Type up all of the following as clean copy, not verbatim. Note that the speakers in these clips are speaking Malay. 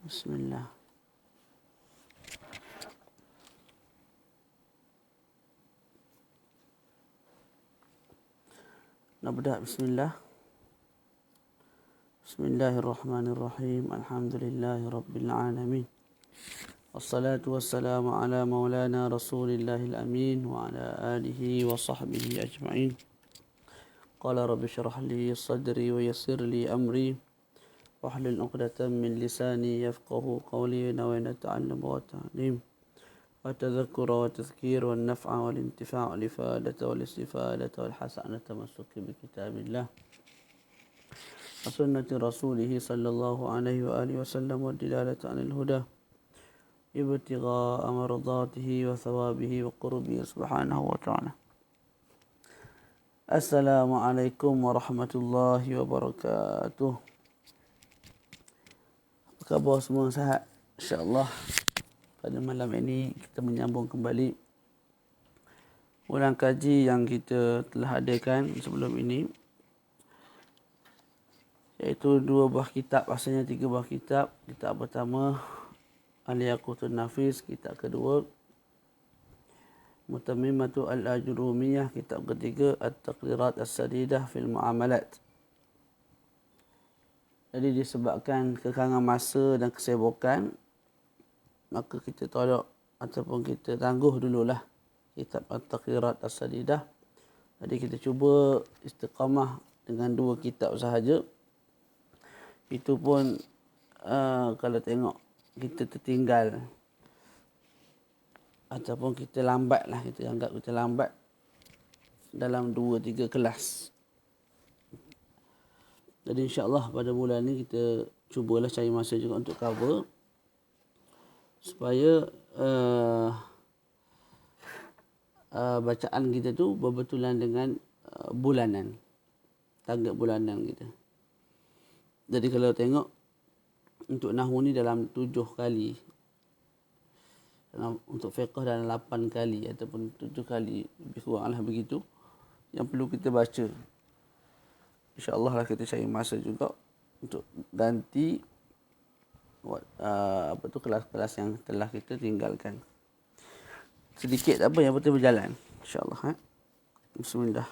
Bismillah. نبدأ بسم الله. بسم الله الرحمن الرحيم. الحمد لله رب العالمين. والصلاة والسلام على مولانا رسول الله الأمين وعلى آله وصحبه أجمعين. قال رب اشرح لي صدري ويسر لي أمري واحلل عقدة من لساني يفقه قولي ونوينا التعلم والتعليم والتذكر والتذكير والنفع والانتفاع والإفادة والاستفادة والحسنة تمسك بكتاب الله وسنة رسوله صلى الله عليه وآله وسلم والدلالة عن الهدى ابتغاء مرضاته وثوابه وقربه سبحانه وتعالى. Assalamualaikum warahmatullahi wabarakatuh. Apa khabar semua, sihat? InsyaAllah pada malam ini kita menyambung kembali ulang kaji yang kita telah adakan sebelum ini, iaitu 2 buah kitab, asalnya 3 buah kitab. Kitab pertama Al-Yaqutun Nafis, kitab kedua Mutammimatu Al-Ajrumiyah, kitab ketiga At-Taqrirat As-Sadidah fil Muamalat. Jadi disebabkan kekangan masa dan kesibukan, maka kita tolak ataupun kita tangguh dululah kitab At-Taqrirat As-Sadidah. Jadi kita cuba istiqamah dengan 2 kitab sahaja. Itu pun kalau tengok kita tertinggal ataupun kita lambat lah, kita anggap kita lambat dalam 2-3 kelas. Jadi insyaAllah pada bulan ni kita cubalah cari masa juga untuk cover supaya bacaan kita tu berbetulan dengan bulanan, target bulanan kita. Jadi kalau tengok untuk nahwu ni dalam 7 kali, untuk fiqh dalam 8 kali ataupun 7 kali, lebih kurang lah begitu yang perlu kita baca. InsyaAllah lah kita cari masa juga untuk ganti kelas-kelas yang telah kita tinggalkan. Sedikit apa yang betul berjalan, InsyaAllah. Bismillah.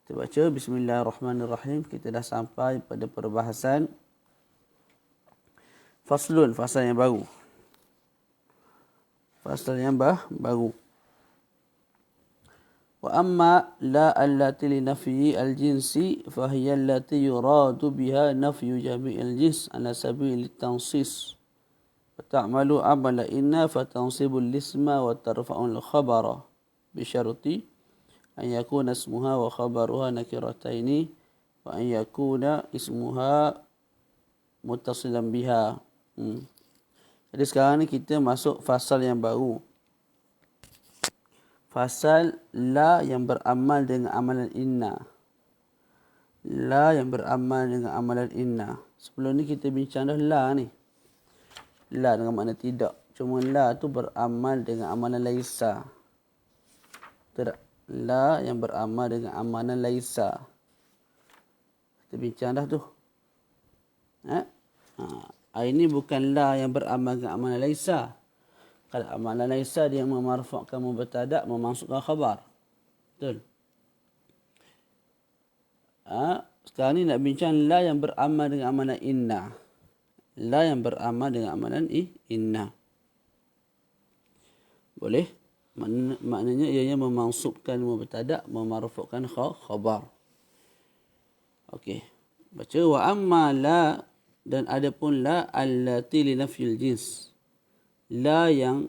Kita baca Bismillahirrahmanirrahim. Kita dah sampai pada perbahasan Faslun, fasal yang baru. Fasal yang baru. Wa amma la allati li nafyi al-jinsi fa hiya allati yuradu biha nafyu jami'il jins ala sabil at-tansis. Wa ta'malu amala inna fa tansibu al-isma wa tarfa'u al-khabara bi syarti an yakuna ismuha wa khabaruha nakirataini wa an yakuna ismuha muttasilan biha. Jadi sekarang ni kita masuk fasal yang baru. Fasal la yang beramal dengan amalan inna. La yang beramal dengan amalan inna. Sebelum ni kita bincang dah la ni. La dengan makna tidak. Cuma la tu beramal dengan amalan laisa. Tidak. La yang beramal dengan amalan laisa. Kita bincang dah tu. Ini bukan la yang beramal dengan amalan laisa. Kalau amalan laisa dia memarfa'kan mubtada', memasukkan khabar. Betul. Sekarang ni nak bincang la yang beramal dengan amalan inna. La yang beramal dengan amalan inna. Boleh? Maknanya ianya memansubkan mubtada', memarfa'kan khabar. Okey. Baca wa amma la, dan adapun la allati li nafyil jins. La yang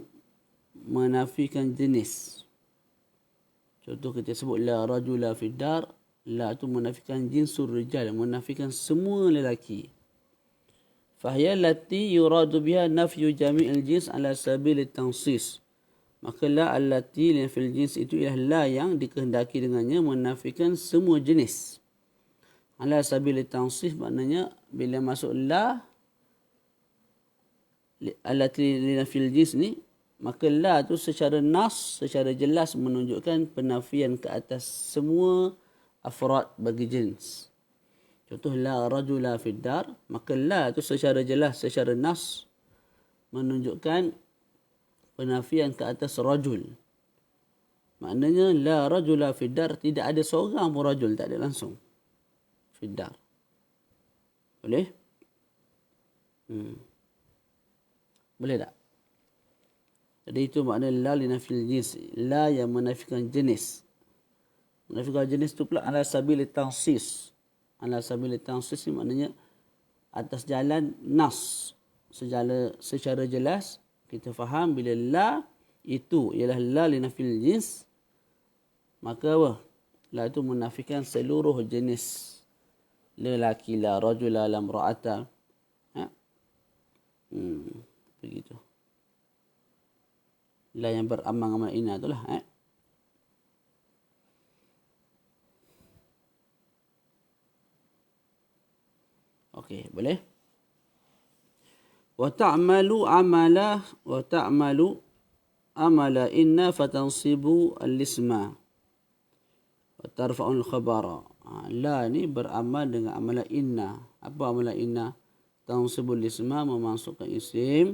menafikan jenis. Contoh kita sebut la rajula fid dar, la tu menafikan jinsur rijal, menafikan semua lelaki. Fahiya allati yuradu biha nafyu jami'il jins ala sabil at-tansis. Maka la allati li nafyil jins itu ialah la yang dikehendaki dengannya menafikan semua jenis. Ala sabil at-tansis maknanya bila masuk la allati li nafyil jins ni, maka la tu secara nas, secara jelas menunjukkan penafian ke atas semua afrad bagi jins. Contoh la rajula fid dar, maka la tu secara jelas, secara nas menunjukkan penafian ke atas rajul. Maknanya la rajula fid dar, tidak ada seorang pun rajul, tak ada langsung. Fid dar. Boleh? Boleh tak? Jadi itu makna la linafil jins, la yang menafikan jenis. Menafikan jenis tu pula ala sabil tansis. Ala sabil tansis ni maknanya atas jalan nas. Secara jelas kita faham bila la itu ialah la linafil jins, maka apa? La itu menafikan seluruh jenis. Lelaki la, rajula la, imra'ata. Begitu. La yang beramal-amal ina itulah. Okey, boleh? Wa ta'malu amala inna fatansibu al-isma wa tarfa'u al-khabara. La ni beramal dengan amalan inna. Apa amalan inna? Tansibul isma, memasukkan isim,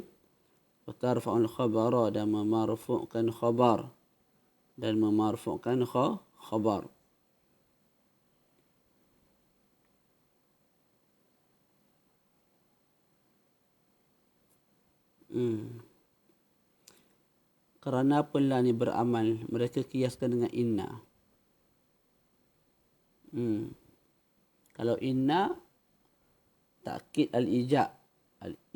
wa tarfa'u al-khabara, dan memarfu'kan khabar, khabar. Kerana apa la ni beramal? Mereka kiaskan dengan inna. Kalau inna ta'kid al-ijab.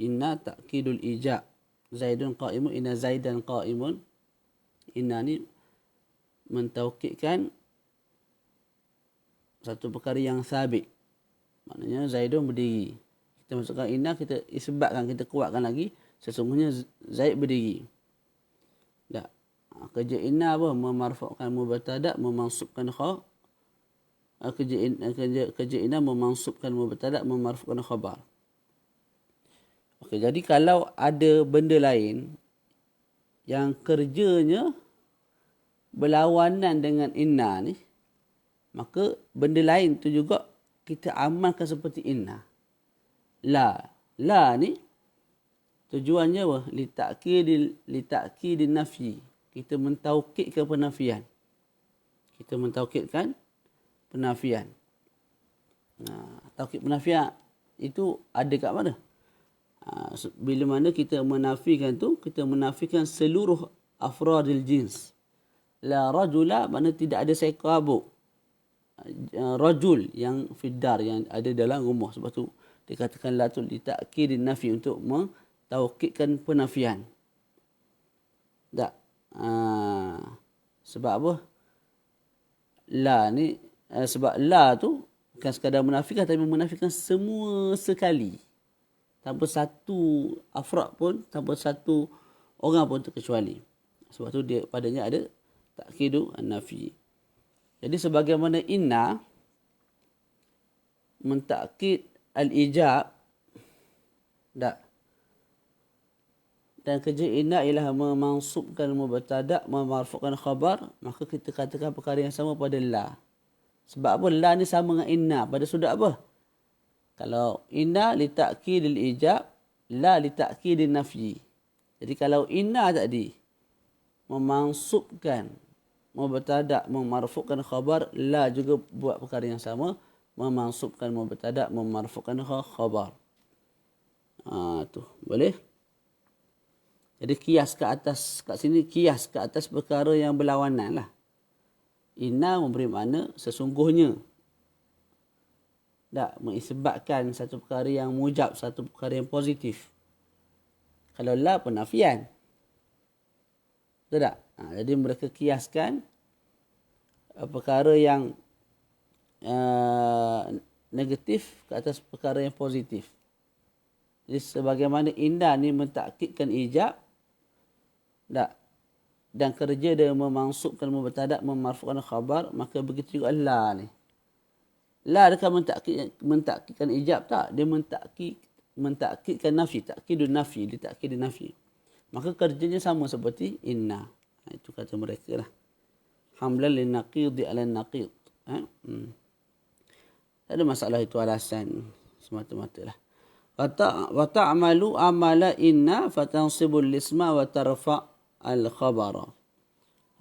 Inna ta'kidul ijab. Zaidun qa'imun, inna zaidan qa'imun. Inna ni mentaukidkan satu perkara yang sabit. Maknanya Zaidun berdiri. Kita masukkan inna, kita isbatkan, kita kuatkan lagi. Sesungguhnya Zaid berdiri. Tak. Kerja inna apa? Memarfu'kan mubtada', memansubkan khabar. Kerja inna memansubkan mubtada', memarfu'kan khabar. Okey, jadi kalau ada benda lain yang kerjanya berlawanan dengan inna ni, maka benda lain tu juga kita amalkan seperti inna. La ni tujuannya apa? Litakkidin nafyi. Kita mentaukidkan penafian. Taukid penafian itu ada kat mana? Bila mana kita menafikan tu, kita menafikan seluruh afradil jins. La rajula, mana tidak ada seekor abu. Rajul yang fiddar, yang ada dalam rumah. Sebab tu dikatakan la tu litakkidin nafyi, untuk taukidkan penafian. Tak. Sebab apa? La ni, sebab la tu bukan sekadar menafikan, tapi menafikan semua sekali. Tanpa satu afrad pun, tanpa satu orang pun terkecuali. Sebab tu dia padanya ada ta'kidu an-nafi. Jadi sebagaimana inna mentakkid al-ijab, tak. Dan kerja inna ialah memansubkan mubtada', memarfu'kan khabar, maka kita katakan perkara yang sama pada la. Sebab apa? La ni sama dengan inna pada sudut apa? Kalau inna li ta'kidil ijab, la li ta'kidin nafyi. Jadi kalau inna tadi memansubkan mubtada', memarfu'kan khabar, la juga buat perkara yang sama, memansubkan mubtada', memarfu'kan khabar. Tu boleh? Jadi kias ke atas, kat sini kias ke atas perkara yang berlawanan lah. Inna memberi makna sesungguhnya. Tak, mengisbatkan satu perkara yang mujab, satu perkara yang positif. Kalau la, penafian. Betul tak? Jadi mereka kiaskan perkara yang negatif ke atas perkara yang positif. Jadi sebagaimana inna ni mentakkidkan ijab, tak, dan kerja dia memansubkan mubtada', memarfu'kan khabar, maka begitu juga la ni. La dekat mentakkidkan ijab, tak, dia mentakkidkan nafi, takkidun nafi, ditakkidun nafi. Maka kerjanya sama seperti inna. Itu kata mereka lah. Hamlan lin naqid ala naqid. Tak ada masalah, itu alasan semata-mata lah. Wa ta'malu amala inna fatansibul isma wa tarfa' al-khabara.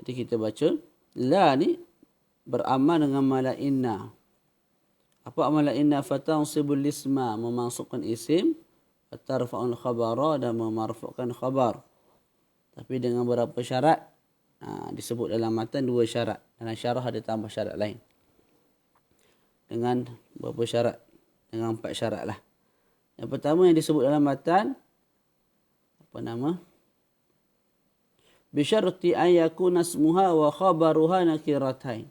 Jadi kita baca, la ni beramal dengan amala inna. Apa amala inna? Fatansibul isma, memasukkan isim, wa tarfa'ul khabara, dan memarfu'kan khabar. Tapi dengan beberapa syarat. Disebut dalam matan 2 syarat. Dalam syarah ada tambah syarat lain. Dengan berapa syarat? Dengan 4 syarat lah. Yang pertama yang disebut dalam matan, apa nama? Bisyarti an yakuna ismuha wa khabaruha nakiratain.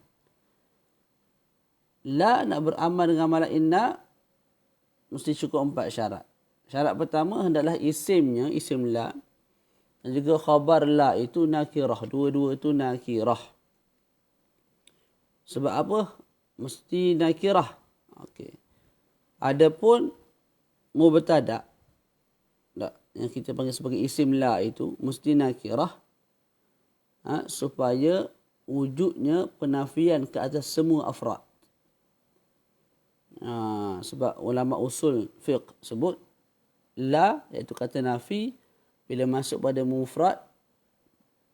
La nak beramal dengan amalan inna mesti cukup 4 syarat. Syarat pertama hendaklah isimnya, isim la, dan juga khabar la itu nakirah. Dua-dua itu nakirah. Sebab apa? Mesti nakirah. Okey. Adapun mubtada', yang kita panggil sebagai isim la itu mesti nakirah, supaya wujudnya penafian ke atas semua afrad. Sebab ulama usul fiqh sebut la, iaitu kata nafi, bila masuk pada mufrad,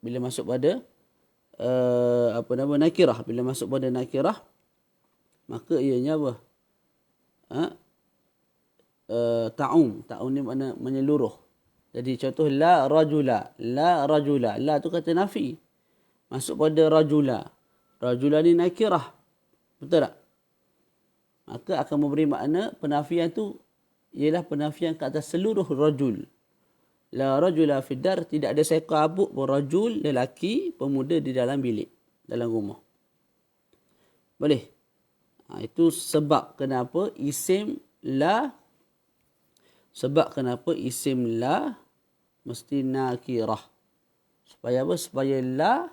bila masuk pada nakirah, bila masuk pada nakirah, maka ianya apa? Ta'um ni makna menyeluruh. Jadi contoh la rajula, la rajula, la tu kata nafi, masuk pada rajula, rajula ni nakirah, betul tak? Maka akan memberi makna penafian tu ialah penafian ke atas seluruh rajul. La rajula fid dar, tidak ada seekor abuk pun rajul, lelaki, pemuda di dalam bilik, dalam rumah. Boleh? Itu sebab kenapa isim la, mesti nakirah. Supaya apa? Supaya la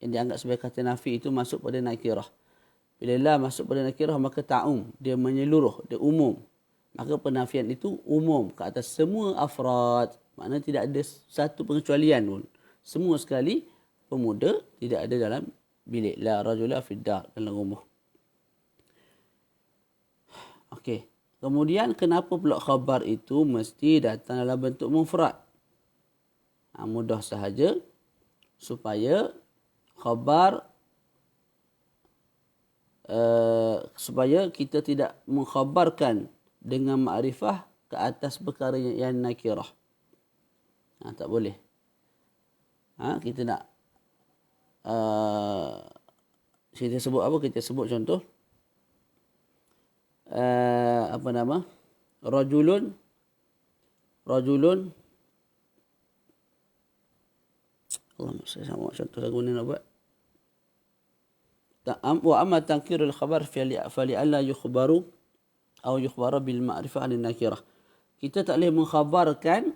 yang dianggap sebagai kata nafi itu masuk pada nakirah. Bila la masuk pada nakirah, maka ta'um, dia menyeluruh, dia umum. Maka penafian itu umum ke atas semua afrad. Maknanya tidak ada satu pengecualian pun. Semua sekali pemuda tidak ada dalam bilik. La rajula fid dar, dalam rumah. Okey. Kemudian kenapa pula khabar itu mesti datang dalam bentuk mufrad? Mudah sahaja, supaya khabar, supaya kita tidak mengkhabarkan dengan ma'rifah ke atas perkara yang nakirah. Tak boleh. Kita nak kita sebut apa? Kita sebut contoh rajulun Allah, saya sama contoh lagu ni nak buat. Wa amma tankirul khabar fali alla yukhbaru atau yukhbara bil ma'rifah an nakirah. Kita tak boleh mengkhabarkan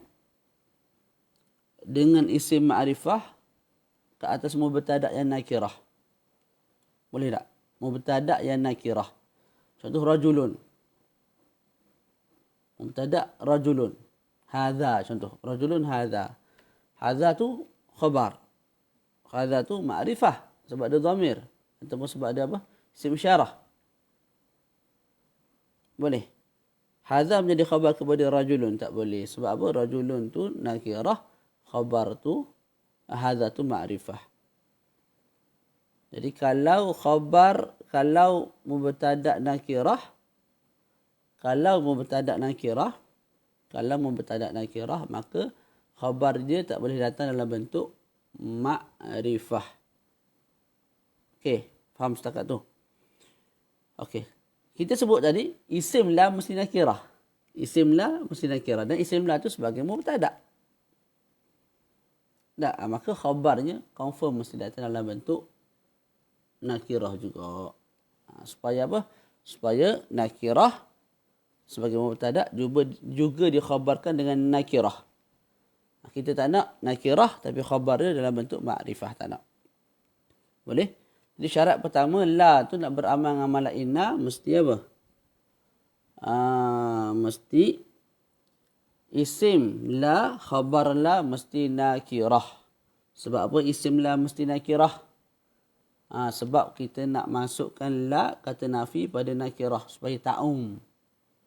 dengan isim ma'rifah ke atas mubtada' yang nakirah. Boleh tak? Mubtada' yang nakirah. Contoh rajulun. Mubtada' rajulun. Hadza contoh. Rajulun hadza. Hadza tu khabar. Hadza tu ma'rifah sebab ada dhamir ataupun sebab ada apa? Isim isyarah. Boleh. Hadza menjadi khabar kepada rajulun, tak boleh. Sebab apa? Rajulun tu nakirah, khabar tu hadza tu ma'rifah. Jadi kalau khabar, kalau mubtada' nakirah, maka khabar dia tak boleh datang dalam bentuk ma'rifah. Okey, faham setakat tu? Okey. Kita sebut tadi isim la mesti nakirah. Isim la mesti nakirah, dan isim la tu sebagai mubtada'. Maka khabarnya confirm mesti datang dalam bentuk nakirah juga. Supaya apa? Supaya nakirah sebagai mubtada' juga dikhabarkan dengan nakirah. Kita tak nak nakirah tapi khabar dia dalam bentuk ma'rifah, tak nak. Boleh? Jadi syarat pertama, la tu nak beramal dengan amalan inna, mesti apa? Mesti isim la, khabar la mesti nakirah. Sebab apa isim la mesti nakirah? Sebab kita nak masukkan la kata nafi pada nakirah supaya ta'um.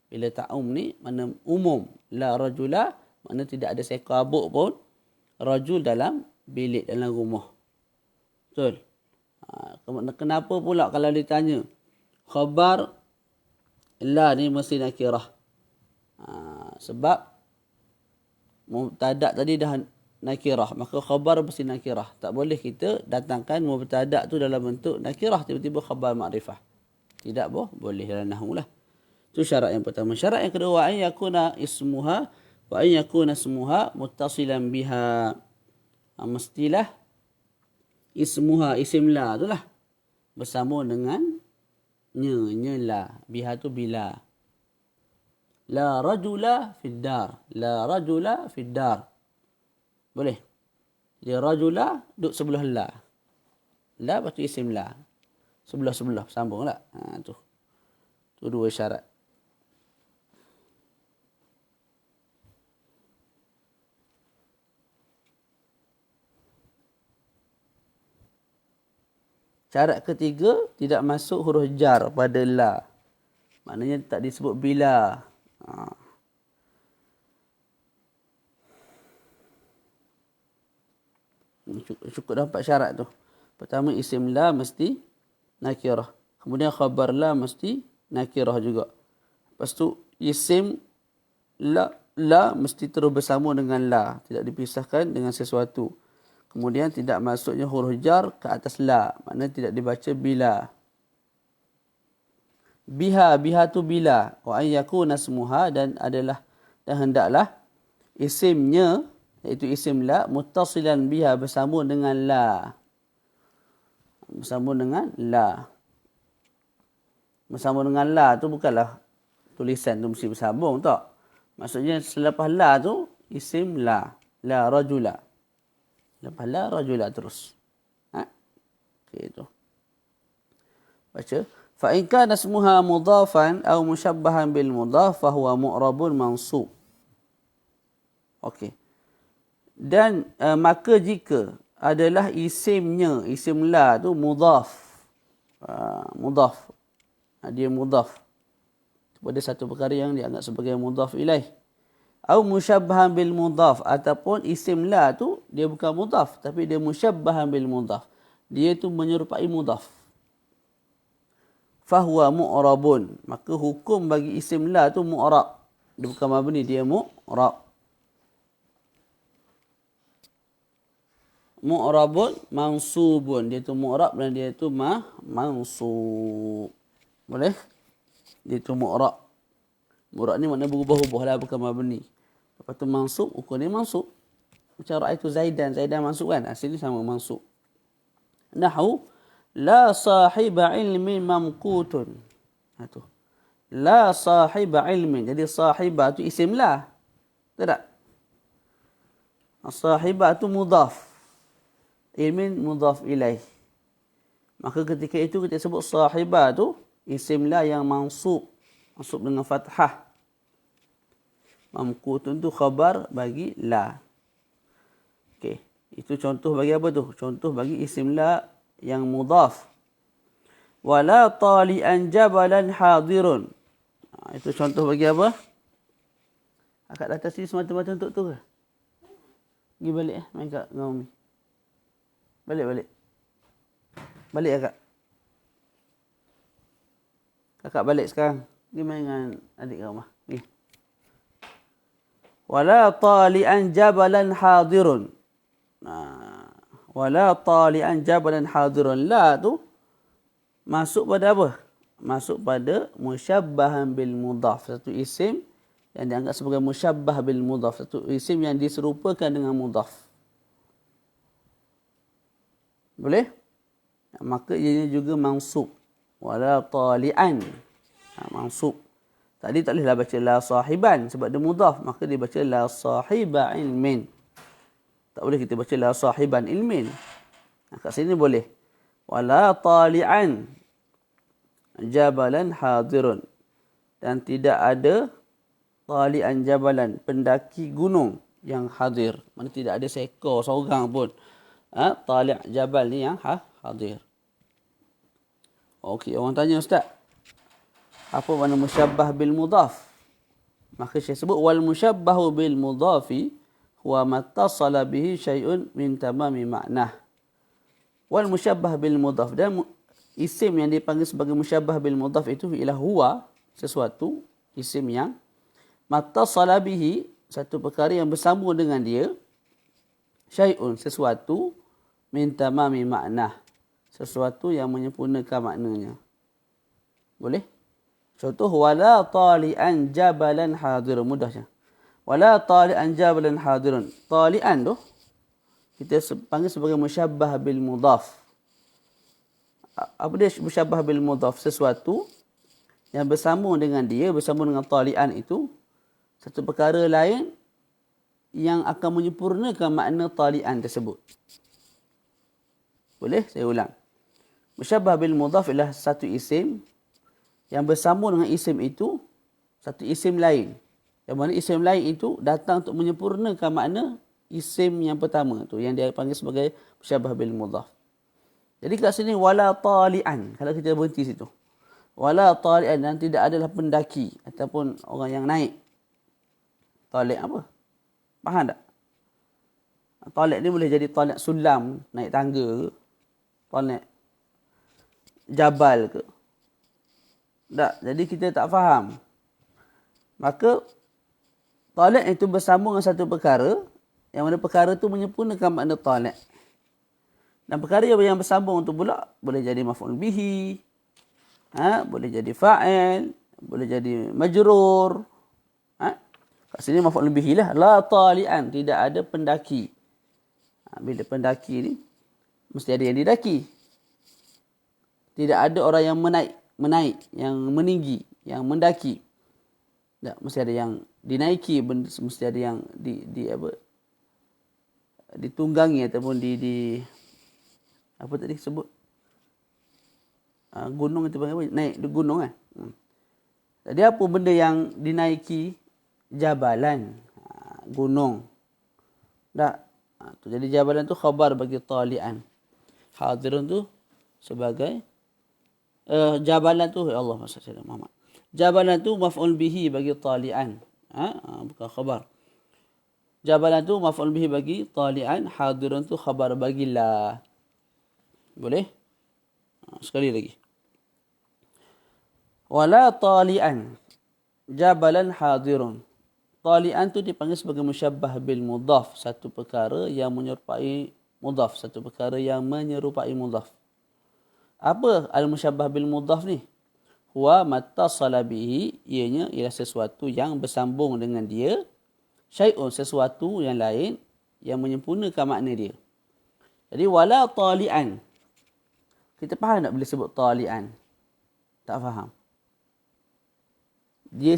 Bila ta'um ni mana umum. La rajula mana tidak ada seekor abuk pun. Rajul dalam bilik, dalam rumah. Betul? Kenapa pula kalau ditanya khabar la ni mesti nakirah? Sebab mubtada' tadi dah nakirah, maka khabar mesti nakirah. Tak boleh kita datangkan mubtada' tu dalam bentuk nakirah tiba-tiba khabar makrifah. Tidak boleh dalam nahwu lah. Itu syarat yang pertama. Syarat yang kedua, an yakuna ismuha wa an yakuna ismuha muttasilan biha. Mestilah ismuha, isim la tu lah, bersama dengan nya la. Biha tu bila. La rajula fid dar. La rajula fid dar. Boleh. Jadi rajula duduk sebelah la. La lepas tu isim la. Sebelah-sebelah. Sambung tak? Tu. Tu dua syarat. Syarat ketiga, tidak masuk huruf jar pada la. Maknanya tak disebut bila. Cukup dah 4 syarat tu. Pertama, isim la mesti nakirah. Kemudian khabar la mesti nakirah juga. Lepas tu isim la mesti terus bersama dengan la. Tidak dipisahkan dengan sesuatu. Kemudian tidak masuknya huruf jar ke atas la. Maknanya tidak dibaca bila. Biha tu bila. Wa an yakuna ismuha dan hendaklah isimnya, iaitu isim la, muttasilan biha, bersama dengan la. Bersama dengan la. Bersama dengan la tu bukanlah tulisan tu mesti bersambung tak. Maksudnya selepas la tu isim la. La rajula. Lepas la rajula terus. Okey tu. Baca. Fa in kana ismuha mudhafan aw mushabbahan bil mudhaf fa huwa mu'rabun mansub. Okey. Dan maka jika adalah isimnya, isim la tu mudhaf. Mudhaf. Dia mudhaf kepada satu perkara yang dianggap sebagai mudhaf ilaih. Atau musyabbahan bil mudhaf, ataupun isim la tu dia bukan mudhaf tapi dia musyabbahan bil mudhaf. Dia tu menyerupai mudhaf. Fahuwa mu'rabun, maka hukum bagi isim la tu mu'rab. Dia bukan mabni, dia mu'rab. Mu'rabun mansubun, dia tu mu'rab dan dia tu mansub. Boleh? Dia tu mu'rab. Mu'rab ni makna berubah-ubah lah, bukan mabni. Lepas tu mansub, hukum dia mansub. Macam ra'aitu Zaidan mansub kan? Asli sama mansub. Nahu la sahiba ilmin mamqutun. Tu. La sahiba ilmin. Jadi sahibah tu isim la. Tak? Sahibah tu mudhaf. Ilmin mudhaf ilaih. Maka ketika itu kita sebut sahibah tu isim la yang mansub. Mansub dengan fathah. Mamqutun tu khabar bagi la. Okey. Itu contoh bagi apa tu? Contoh bagi isim la yang mudhaf. Wala tali'an jabalan hadirun. Itu contoh bagi apa? Akak datang sini semata-mata untuk tu ke? Pergi balik main kat dengan Umi. Balik. Balik akak. Kakak balik sekarang. Pergi main dengan adik kat rumah. Pergi. Wala tali'an jabalan hadirun. Wala tali'an jabalan hadirun. La tu masuk pada apa? Masuk pada musyabbahan bil mudhaf. Satu isim yang dianggap sebagai musyabbah bil mudhaf. Satu isim yang diserupakan dengan mudhaf. Boleh? Maka ianya juga mansub. Wala tali'an. Mansub. Tadi tak bolehlah baca la sahiban sebab dia mudhaf. Maka dia baca la sahiba ilmin. Tak boleh kita baca la sahiban ilmin. Kat sini boleh. Wala tali'an jabalan hadirun. Dan tidak ada tali'an jabalan, pendaki gunung yang hadir. Mana tidak ada seekor seorang pun. Tali' jabal ni yang hadir. Okey, orang tanya Ustaz, apa makna musyabbah bil mudhaf? Maka Syekh sebut wal musyabbahu bil mudhafi huwa mattasala bihi syai'un min tamami ma'nah. Wal musyabbah bil mudhaf, dan isim yang dipanggil sebagai musyabbah bil mudhaf itu ialah huwa, sesuatu, isim yang mattasala bihi, satu perkara yang bersambung dengan dia, syai'un, sesuatu, min tamami ma'nah, sesuatu yang menyempurnakan maknanya. Boleh? Contoh, wala tali'an jabalan hadirun. Mudahnya. Wala tali'an jabalan hadirun. Tali'an tu, kita panggil sebagai musyabbah bil mudhaf. Apa dia musyabbah bil mudhaf? Sesuatu yang bersambung dengan dia, bersambung dengan tali'an itu, satu perkara lain yang akan menyempurnakan makna tali'an tersebut. Boleh? Saya ulang. Musyabbah bil mudhaf ialah satu isim yang bersambung dengan isim itu, satu isim lain. Yang mana isim lain itu datang untuk menyempurnakan makna isim yang pertama tu, yang dia panggil sebagai musyabbah bil mudhaf. Jadi kat sini wala tali'an, kalau kita berhenti situ. Wala tali'an, dan tidak adalah pendaki ataupun orang yang naik. Tali' apa? Faham tak? Tali' ni boleh jadi tali' sulam, naik tangga ke, tali' jabal ke. Tak, jadi kita tak faham. Maka tali' itu bersambung dengan satu perkara, yang mana perkara itu menyempurnakan makna tali'. Dan perkara yang bersambung tu pula boleh jadi maf'ul bihi, boleh jadi fa'il, boleh jadi majrur. Kat sini maf'ul bihi lah, la tali'an, tidak ada pendaki. Bila pendaki ni mesti ada yang didaki. Tidak ada orang yang menaik, yang meninggi, yang mendaki. Tak, mesti ada yang dinaiki, mesti ada yang ditunggangi ataupun apa tadi sebut? Gunung itu panggil apa? Naik di gunung kan? Jadi apa benda yang dinaiki? Jabalan, gunung. Tak. Jadi jabalan tu khabar bagi tali'an. Hadirun tu sebagai jabalan tu, ya Allah SWT Muhammad. Jabalan tu maf'ul bihi bagi tali'an. Bukan khabar. Jabalan tu maf'ul bihi bagi tali'an, hadirun tu khabar bagi la. Boleh? Sekali lagi. Wala tali'an jabalan hadirun. Tali'an tu dipanggil sebagai musyabbah bil mudhaf, satu perkara yang menyerupai mudhaf, satu perkara yang menyerupai mudhaf. Apa al-musyabbah bil mudhaf ni? Huwa mattasala bihi, ianya ialah sesuatu yang bersambung dengan dia, syai'un, sesuatu yang lain yang menyempurnakan makna dia. Jadi wala tali'an. Kita faham tak bila sebut tali'an? Tak faham. Dia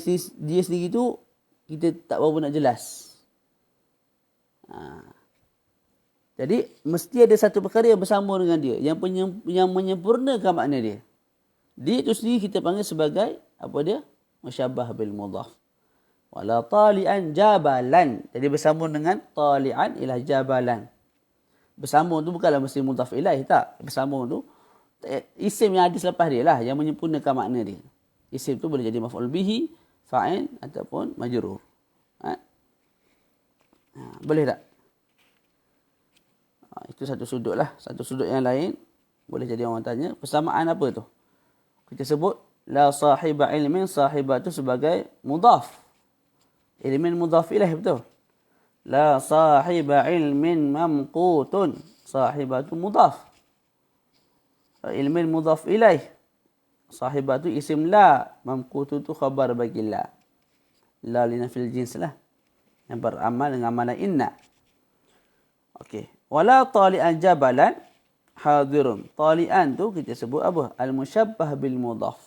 sendiri tu kita tak berapa nak jelas. Jadi mesti ada satu perkara yang bersambung dengan dia, yang menyempurnakan makna dia. Dia itu sendiri kita panggil sebagai apa dia? Musyabbah bil mudhaf. Wala tali'an jabalan. Jadi bersambung dengan tali'an ialah jabalan. Bersambung tu bukanlah mesti mudhaf ilaih, tak. Bersambung tu isim yang ada selepas dia lah yang menyempurnakan makna dia. Isim tu boleh jadi maf'ul bihi, fa'il ataupun majrur. Boleh tak? Itu satu sudut lah. Satu sudut yang lain boleh jadi orang tanya, persamaan apa tu? Kita sebut la sahiba ilmin, sahiba tu sebagai mudhaf. Ilmin mudhaf ilaih, betul? La sahiba ilmin mamqutun, sahiba tu mudhaf. Ilmin mudhaf ilaih, sahiba tu isim la, mamqutun tu khabar bagi la. La linafil jins lah, yang beramal dengan amalan inna. Okey. Wala tali'an jabalan hadirun. Tali'an tu kita sebut apa? Al-musyabbah bil mudhaf.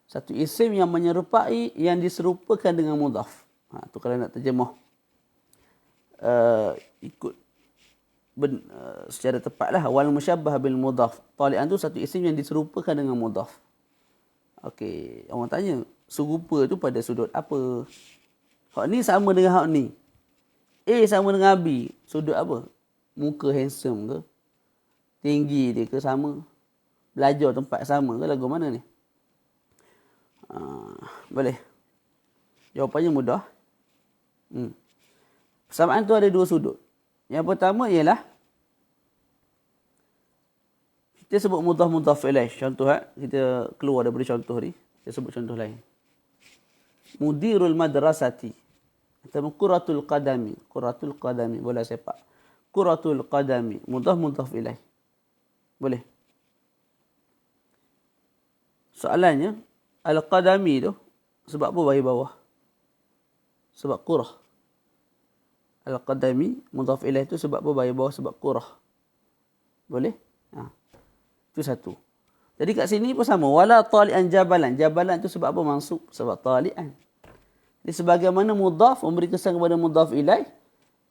Satu isim yang menyerupai, yang diserupakan dengan mudhaf. Tu kalau nak terjemah ikut secara tepatlah, wal musyabbah bil mudhaf. Tali'an tu satu isim yang diserupakan dengan mudhaf. Okey, orang tanya, serupa tu pada sudut apa? Hak ni sama dengan hak ni. A sama dengan B, sudut apa? Muka handsome ke? Tinggi dia ke sama? belajar tempat sama ke lagu mana ni? Boleh. Jawapannya mudah. Persamaan tu ada dua sudut. Yang pertama ialah kita sebut mudhaf ilaih. Contoh kita keluar daripada contoh ni. Kita sebut contoh lain. Mudirul madrasati. Atau quratul qadami. Quratul qadami. Bola sepak. Quratul qadami. Mudhaf ilaih. Boleh. Soalannya, al-qadami tu sebab apa bagi bawah? Sebab qurah. Al-qadami, mudhaf ilaih tu sebab apa bagi bawah? Sebab qurah. Boleh? Itu satu. Jadi kat sini pun sama. Wala tali'an jabalan. Jabalan tu sebab apa mansub? Sebab tali'an. Jadi sebagaimana mudhaf memberi kesan kepada mudhaf ilaih,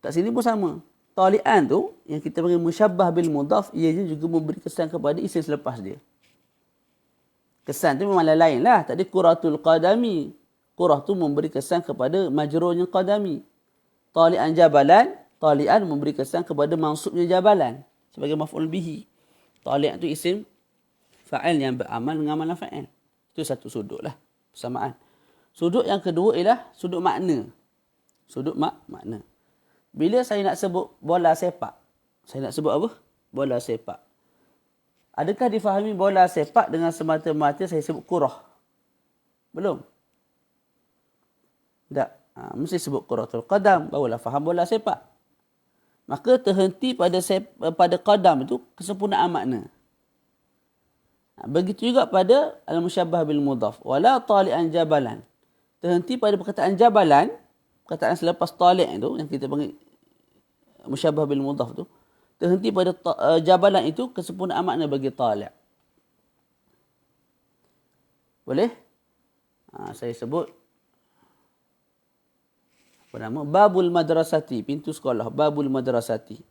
kat sini pun sama. Tali'an tu yang kita panggil musyabbah bil mudhaf, ianya juga memberi kesan kepada isim selepas dia. Kesan tu memang lain lah. Tadi quratul qadami. Qurah tu memberi kesan kepada majrurnya qadami. Tali'an jabalan. Tali'an memberi kesan kepada mansubnya jabalan. Sebagai maf'ul bihi. Tali' tu isim fa'il yang beramal dengan amalan fa'il. Itu satu sudut lah. Persamaan. Sudut yang kedua ialah sudut makna. Sudut makna. Bila saya nak sebut bola sepak. Saya nak sebut apa? Bola sepak. Adakah difahami bola sepak dengan semata-mata saya sebut qurah? Belum. Tak. Mesti sebut quratul qadam. Barulah faham bola sepak. Maka terhenti pada qadam itu kesempurnaan makna. Begitu juga pada al-musyabbah bil mudhaf. Wala tali'an jabalan. Terhenti pada perkataan jabalan. Perkataan selepas tali' itu yang kita panggil musyabbah bil mudhaf tu. Terhenti pada jabalan itu kesempurnaan makna bagi tali'. Boleh? Saya sebut apa nama? Babul madrasati, pintu sekolah. Babul madrasati.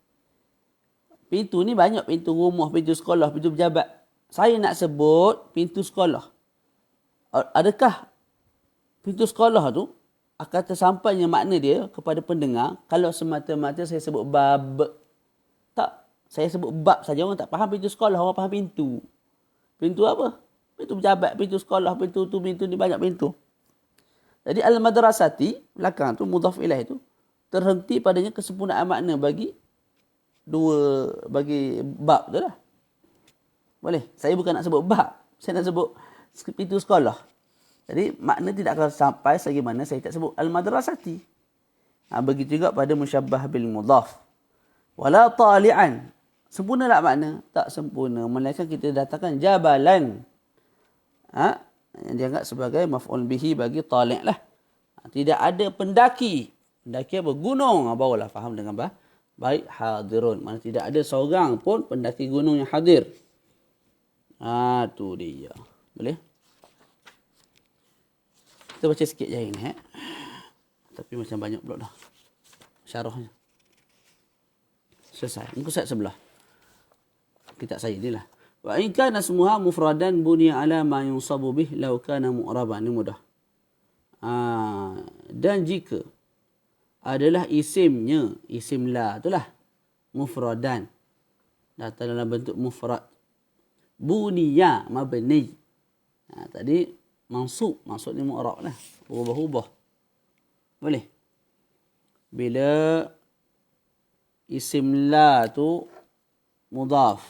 Pintu ni banyak, pintu rumah, pintu sekolah, pintu pejabat. Saya nak sebut pintu sekolah. Adakah pintu sekolah tu akan tersampainya makna dia kepada pendengar kalau semata-mata saya sebut bab? Tak. Saya sebut bab saja, orang tak faham pintu sekolah, orang faham pintu. Pintu apa? Pintu pejabat, pintu sekolah, pintu tu, pintu ni, banyak pintu. Jadi al-madrasati, belakang tu, mudhaf ilaih tu, terhenti padanya kesempurnaan makna bagi bab tu lah. Boleh? Saya bukan nak sebut bab. Saya nak sebut pintu sekolah. Jadi makna tidak akan sampai selagi mana saya tak sebut al-madrasati. Begitu juga pada musyabbah bil mudhaf. Wala tali'an. Sempurna tak makna? Tak sempurna. Melainkan kita datangkan jabalan. Yang dianggap sebagai maf'ul bihi bagi tali' lah. Tidak ada pendaki. Pendaki apa? Gunung. Barulah faham dengan baik hadirun. Mana tidak ada seorang pun pendaki gunung yang hadir. Tu dia. Boleh? Kita baca sikit je ini. Tapi macam banyak pula dah syarahnya. Selesai. Muka surat sebelah. Kitab saya ni lah. Wa in kana ismuha mufradan bunya ala ma yunsabu bih law kana mu'raban. Ini mudah. Dan jika adalah isimnya, isim la itulah mufradan, datang dalam bentuk mufrad. Bunya mabni. Tadi mansub, maksudnya mu'rab lah. Ubah-ubah. Boleh. Bila isim la tu mudhaf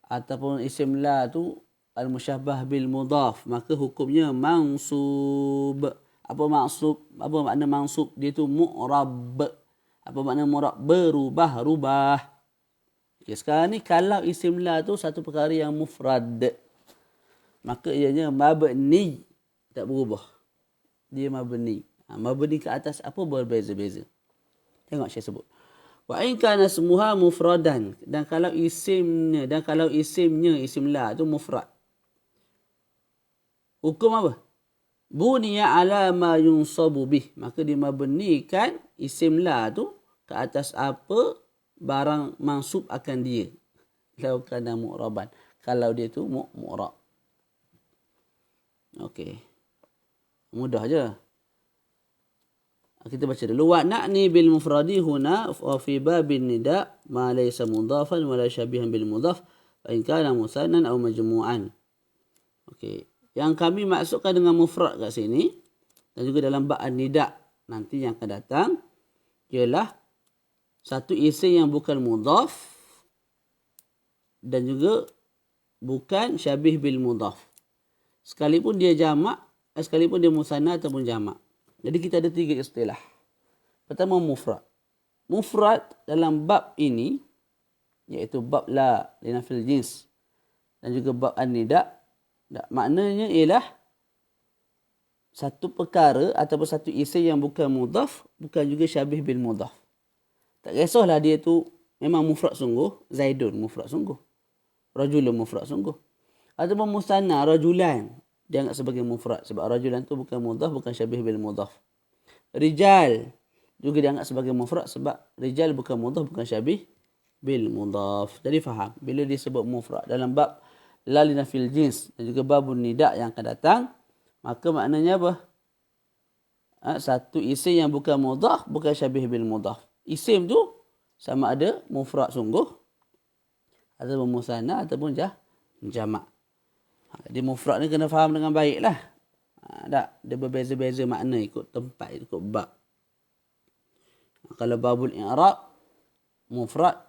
ataupun isim la tu al-musyabbah bil mudhaf, maka hukumnya mansub. Apa maksud? Apa makna mansub? Dia tu mu'rab. Apa makna mu'rab? Berubah-rubah. Okay, sekarang ni kalau isim la tu satu perkara yang mufrad, maka ianya mabni, tak berubah. Dia mabni. Mabni ke atas apa berbeza-beza. Tengok saya sebut. Wa in kana ismuha mufradan, dan kalau isimnya isim la tu mufrad. Hukum apa? Buniya ala ma yunsabu bih, maka dia mabnikan isim la tu ke atas apa barang mansub akan dia. Lau kana mu'raban, kalau dia tu mu'rab. Okey. Mudah je. Kita baca dulu. Wa na'ni bil mufradi huna wa fi babin nida ma laysa mudhafan wa la syabihan bil mudhaf Wa in kana musannan aw majmu'an. Okey. Yang kami maksudkan dengan mufrad kat sini dan juga dalam bab an-nida nanti yang akan datang ialah satu isim yang bukan mudhaf dan juga bukan syabih bil mudhaf. Sekalipun dia jamak, sekalipun dia musanna ataupun jamak. Jadi kita ada 3 istilah. Pertama mufrad. Mufrad dalam bab ini iaitu bab la linafil jins dan juga bab an-nida, maknanya ialah satu perkara ataupun satu isim yang bukan mudhaf, bukan juga syabih bil mudhaf. Tak kisahlah dia tu memang mufrad sungguh, Zaidun mufrad sungguh, rajulun mufrad sungguh. Ataupun musanna rajulan dianggap sebagai mufrad sebab rajulan tu bukan mudhaf, bukan syabih bil mudhaf. Rijal juga dianggap sebagai mufrad sebab rijal bukan mudhaf, bukan syabih bil mudhaf. Jadi faham bila disebut mufrad dalam bab la linafil jins dan juga babun nida yang akan datang, maka maknanya apa? Satu isim yang bukan mudhaf, bukan syabih bil mudhaf. Isim tu sama ada mufrad sungguh ataupun musanna ataupun jamak. Jadi mufrad ni kena faham dengan baiklah. Tak, dia berbeza-beza makna ikut tempat, ikut bab. Kalau babul i'rab mufrad,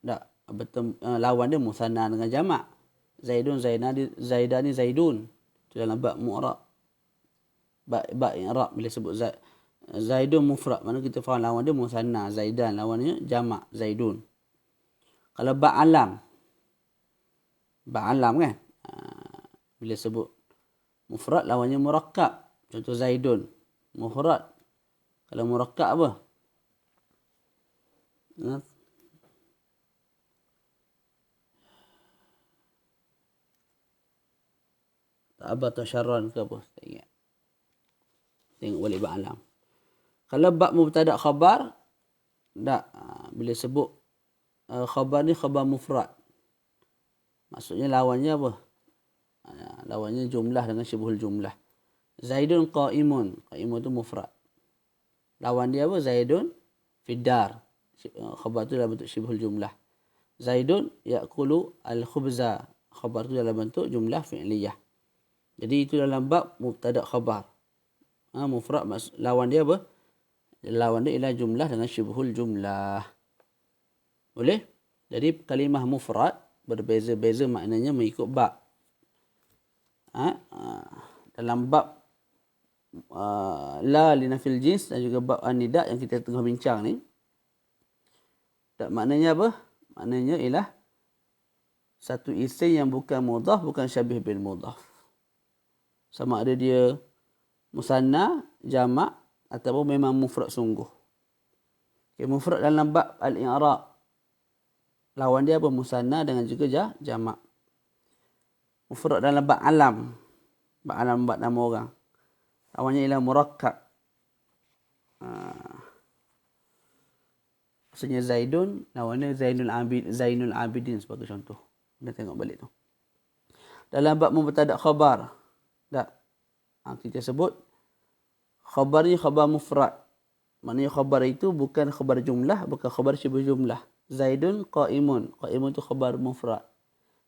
tak, lawan dia musanna dengan jamak. Zaidun zaidani zaidun. Itu dalam bab mu'rab. Bab i'rab bila sebut zaidun mufrad, mana kita faham lawan dia musanna, zaidan lawannya jamak, zaidun. Kalau bab alam kan, bila sebut mufrad lawannya murakkab. Contoh zaidun mufrad. Kalau murakkab apa? Ta'abat atau syarran ke apa? Tak ingat. Tengok balik bab alam. Kalau bab mubtada khabar, tak, bila sebut khabar ni khabar mufrad. Maksudnya lawannya apa? Lawannya jumlah dengan syibhul jumlah. Zaidun qa'imun. Qa'imun tu mufrad. Lawan dia apa? Zaidun fiddar. Khabar tu dalam bentuk syibhul jumlah. Zaidun ya'kulu al-khubza. Khabar tu dalam bentuk jumlah fi'liyah. Jadi itu dalam bab mubtada khabar. Mufrad lawan dia apa? Lawan dia ialah jumlah dengan syibhul jumlah. Boleh? Jadi kalimah mufrad berbeza-beza maknanya mengikut bab. Dalam bab la linafil jins dan juga bab an-nida yang kita tengah bincang ni, tak, maknanya apa? Maknanya ialah satu isim yang bukan mudhaf, bukan syabih bil mudhaf. Sama ada dia musanna, jamak ataupun memang mufrad sungguh. Okay, mufrad dalam bab al-i'rab lawan dia apa? Musanna dengan juga jamak. Mufrad dalam bab alam. Bab alam bab nama orang. Lawannya ialah murakkab. Maksudnya Zaidun, lawannya Zainul Abidin sebagai contoh. Kita tengok balik tu. Dalam bab mubtada khabar. Tak. Kita sebut khabar ni khabar mufrad. Maknanya khabar itu bukan khabar jumlah, bukan khabar syibh jumlah. Zaidun qa'imun. Qa'imun tu khabar mufrad.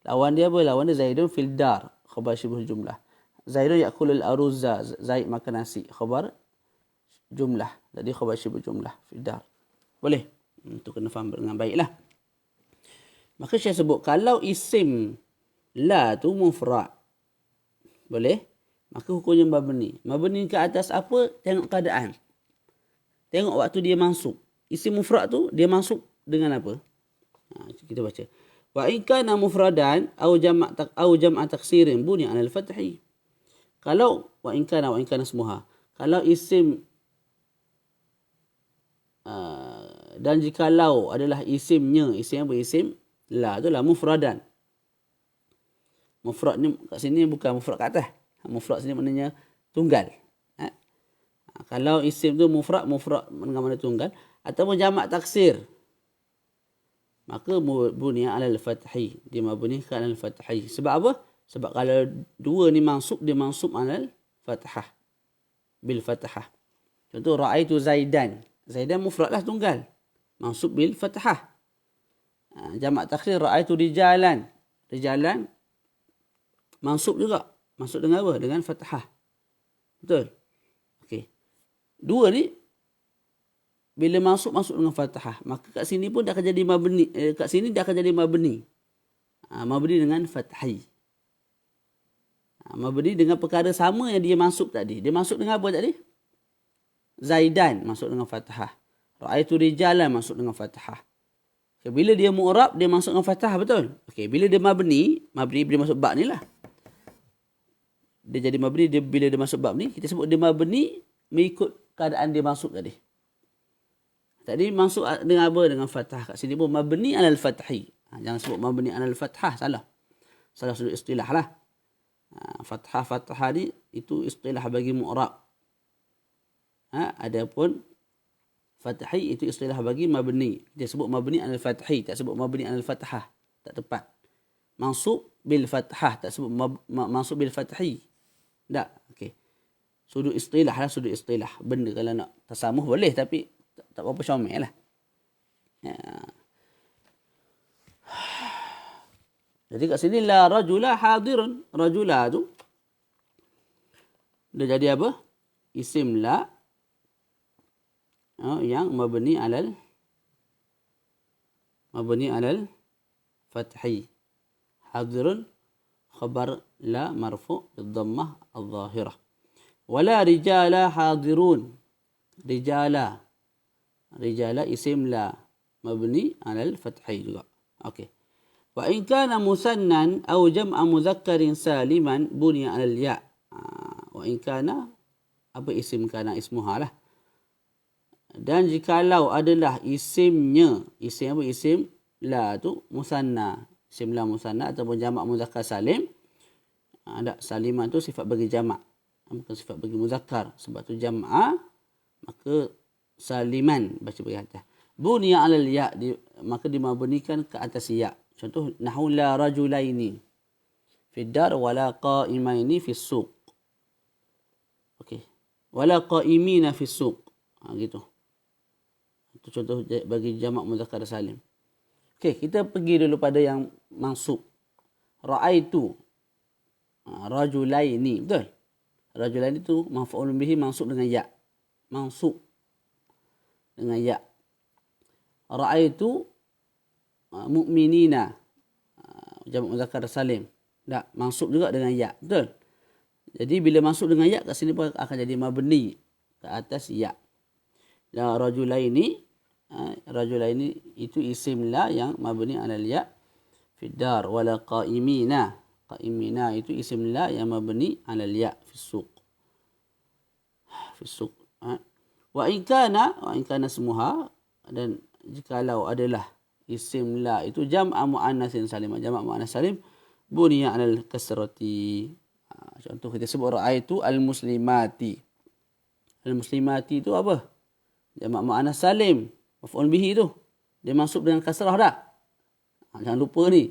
Lawan dia apa? Lawan dia Zaidun fil dar. Khabar syibh jumlah. Zaidun ya'kulul aruzza. Zaid makan nasi. Khabar jumlah. Jadi khabar syibh jumlah fil dar. Boleh? Itu kena faham dengan baiklah. Maka saya sebut kalau isim la tu mufrad. Boleh? Maka hukumnya mabni. Mabni ke atas apa? Tengok keadaan. Tengok waktu dia masuk. Isim mufrad tu dia masuk dengan apa? Kita baca. Wa in kana mufradan aw jam'a taksirin buni 'ala al-fathi. Kalau wa in kana semuha. Kalau isim dan jikalau adalah isimnya, isim apa? Isim la tu lah mufradan. Mufrad ni kat sini bukan mufrad kat atas. Mufrad sini maknanya tunggal. Kalau isim tu mufrad dengan makna tunggal ataupun jamak taksir, maka bunia alal fathi, dia mabunikan alal fathi. Sebab apa? Sebab kalau dua ni mansub, dia mansub alal fathah, bil fathah. Contoh ra'aitu Zaidan. Zaidan mufrad lah tunggal, mansub bil fathah. Jamak taksir ra'aitu rijalan. Rijalan mansub juga. Mansub dengan apa? Dengan fathah. Betul? Okey. Dua ni bila masuk dengan fathah, maka kat sini pun dia akan jadi mabni. Kat sini dia akan jadi mabni. Mabni dengan fathai. Mabni dengan perkara sama yang dia masuk tadi. Dia masuk dengan apa tadi? Zaidan masuk dengan fathah. Ra'aitu rijalan masuk dengan fathah. Okay, bila dia mu'rab, dia masuk dengan fathah, betul? Okey, bila dia mabni bila masuk bab ni lah. Dia jadi mabni bila dia masuk bab ni, kita sebut dia mabni mengikut keadaan dia masuk tadi. Tadi masuk dengan apa? Dengan fathah. Kat sini pun mabni alal fathi. Jangan sebut mabni alal fathah, salah. Salah sudut istilah lah. Fathah ni itu istilah bagi mu'rab. Adapun fathi itu istilah bagi mabni. Dia sebut mabni alal fathi, tak sebut mabni alal fathah. Tak tepat. Mansub bil fathah, tak sebut mansub bil fathi. Tak. Okey. Sudut istilah lah, sudut istilah. Benda kalau nak tasamuh boleh, tapi tak apa-apa comel lah. Jadi kat sini la rajula hadirun. Rajula tu dia jadi apa? Isim la yang mabni alal fathi. Hadirun khabar la marfu' bid-dhammah adh-dhahirah. Wala rijala hadirun. Rijala isim la mabni alal fathi juga. Okey. Wa in kana musannan aw jam'a mudhakkarin saliman bunya alal ya. Wa in kana apa isim kana ismuha lah. Dan jikalau adalah isimnya, isim apa? Isim la tu musanna. Isim la musanna ataupun jamak muzakkar salim. Ada saliman tu sifat bagi jamak, bukan sifat bagi muzakkar. Sebab tu jam'a, maka saliman baca bagi atas. Bunya alal ya, maka dimabnikan ke atas ya. Contoh nahu la rajulaini fid dar wala qa'imaini fis suq. Okey. Wala qa'imina fis suq. Gitu. Itu contoh bagi jamak muzakkar salim. Okey, kita pergi dulu pada yang mansub. Ra'aitu rajulaini, betul? Rajulaini tu maf'ul bihi mansub dengan ya. Mansub dengan ya. Ra'aitu mu'minina, jamak muzakkar salim. Tak, mansub juga dengan ya, betul? Jadi bila mansub dengan ya, kat sini pun akan jadi mabni ke atas ya. La rajulaini, rajulaini itu isim la yang mabni alal ya fi dar, wala qa'imina. Qa'imina itu isim la yang mabni alal ya fi suq. Fi suq. Wa in kana semuha, dan jikalau adalah isim la itu jam'a muannatsin salim, jamak muannas salim bunya alal kasrati. Contoh kita sebut ra'aitu al-muslimati. Al-muslimati itu apa? Jamak muannas salim, maf'ul bihi tu. Dia masuk dengan kasrah dah. Jangan lupa ni.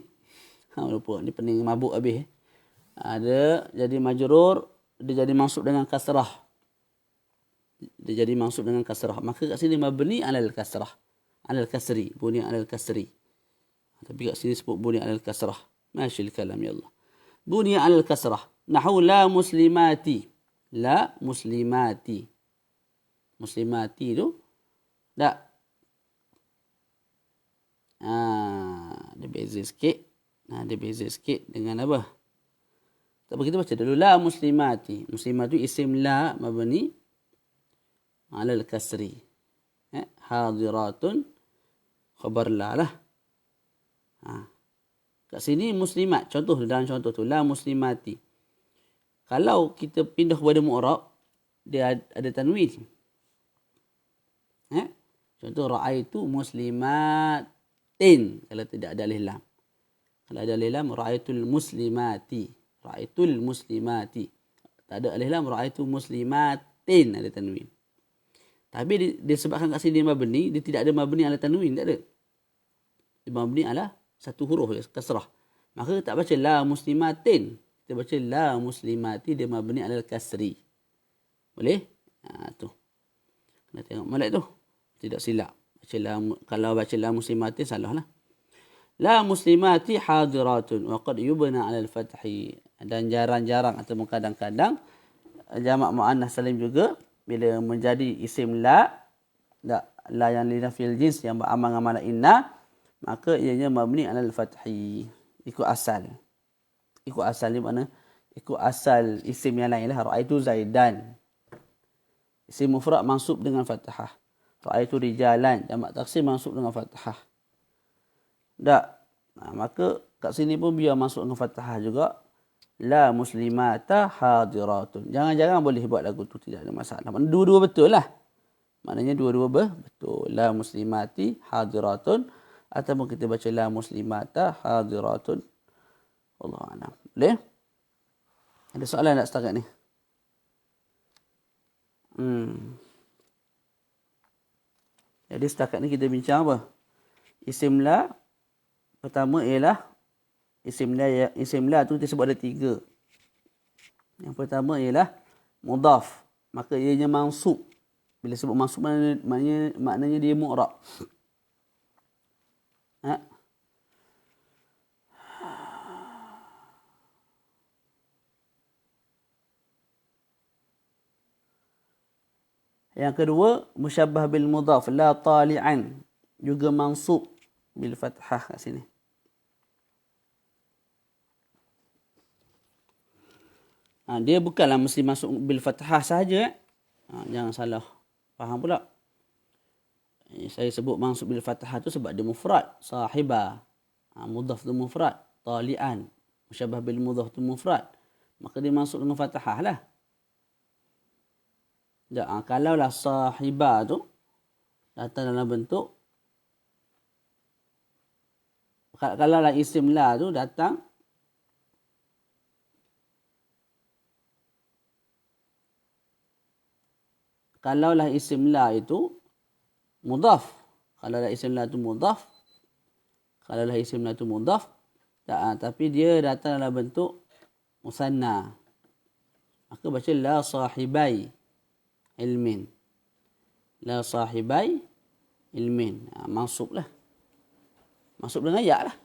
Lupa, ni pening mabuk habis. Ada jadi majrur, dia jadi masuk dengan kasrah. Dia jadi masuk dengan kasrah. Maka kat sini mabni alal kasrah. Alal kasri, bunya alal kasri. Tapi kat sini sebut bunya alal kasrah. Masyil kalam ya Allah. Bunya alal kasrah. Nahu la muslimati. La muslimati. Muslimati tu tak. Dia beza sikit. Dia beza sikit dengan apa? Tak apa, kita baca dulu. La muslimati. Muslimat tu isim la mabni alal kasri. Hadiratun khabar la lah. Kat sini muslimat. Contoh dalam contoh tu. La muslimati. Kalau kita pindah kepada mu'rab, dia ada tanwin. Contoh ra'aitu muslimatin. Kalau tidak ada alif lam. Kalau ada alif lam, ra'aitul muslimati. Ra'aitul muslimati. Tak ada alif lam, ra'aitu muslimatin. Ada tanwin. Tapi disebabkan kat sini mabni, dia tidak ada mabni ala tanwin. Tak ada. Dia mabni ala satu huruf, kasrah. Maka tak baca la muslimatin. Kita baca la muslimati, dia mabni ala kasri. Boleh? Tu. Kena tengok molek tu. Tidak silap. Kalau baca la muslimatin, salah lah. La muslimati hadiratun wa qad yubna 'ala al-fathi. Dan jarang-jarang atau kadang-kadang jamak muannas salim juga bila menjadi isim la yang linafil jins yang beramal dengan inna, maka ianya mabni 'ala al-fathi. Ikut asal. Ikut asal ni mana? Ikut asal isim yang lain lah. Ra'aitu Zaidan. Isim mufrad mansub dengan fathah. Ra'aitu rijalan. Jamak taksir mansub dengan fathah. Tak. Maka kat sini pun biar masuk dengan fathah juga. La muslimata hadiratun. Jangan-jangan boleh buat lagu tu. Tidak ada masalah. Dua-dua betul lah. Maknanya dua-dua betul. La muslimati hadiratun. Ataupun kita baca la muslimata hadiratun. Allahu'alam. Boleh? Ada soalan tak setakat ni? Jadi setakat ni kita bincang apa? Isim la. Pertama ialah isim la tu kita sebut ada 3. Yang pertama ialah mudhaf. Maka ianya mansub. Bila sebut mansub maknanya dia mu'rab. Yang kedua, musyabbah bil mudhaf, la tali'an, juga mansub bil fathah kat sini. Dia bukanlah mesti masuk bil fathah saja. Jangan salah faham pula. Saya sebut mansub bil fathah tu sebab dia mufrad, sahibah. Mudhaf tu mufrad, tali'an. Musyabbah bil mudhaf tu mufrad. Maka dia masuk dengan fathah lah. Kalaulah sahibah tu datang dalam bentuk, kalaulah isim la tu datang kalaulah isim la itu mudhaf, tapi dia datang dalam bentuk musanna, maka baca la sahibai ilmin. La sahibai ilmin. Mansub lah. Mansub dengan ya lah.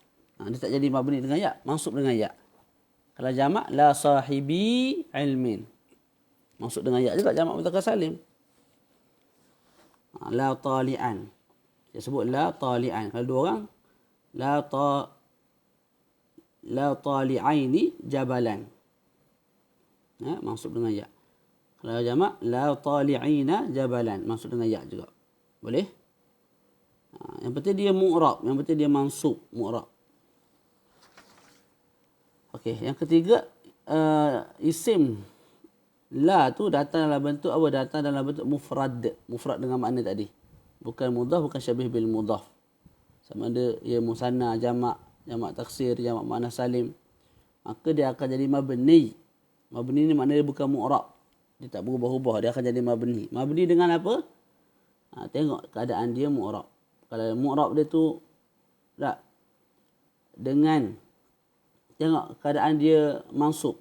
Dia tak jadi mabni dengan ya. Mansub dengan ya. Kalau jamak, la sahibi ilmin. Mansub dengan ya juga jamak mudzakkar salim. La tali'an. Dia sebut la tali'an. Kalau dua orang, la tali'aini jabalan. Mansub dengan ya. Kalau jamak, la tali'ina jabalan. Maksud dengan ya juga. Boleh? Yang penting dia mu'rab. Yang penting dia mansub. Mu'rab. Okey. Yang ketiga, isim la tu datang dalam bentuk apa? Datang dalam bentuk mufrad. Mufrad dengan makna tadi. Bukan mudhaf, bukan syabih bil mudhaf. Sama ada ia musanna, jamak taksir, jamak makna salim. Maka dia akan jadi mabni. Mabni ni maknanya bukan mu'rab. Dia tak berubah-ubah. Dia akan jadi mabni. Mabni dengan apa? Tengok keadaan dia mu'rab. Kalau mu'rab dia tu tak. Dengan tengok keadaan dia mansub.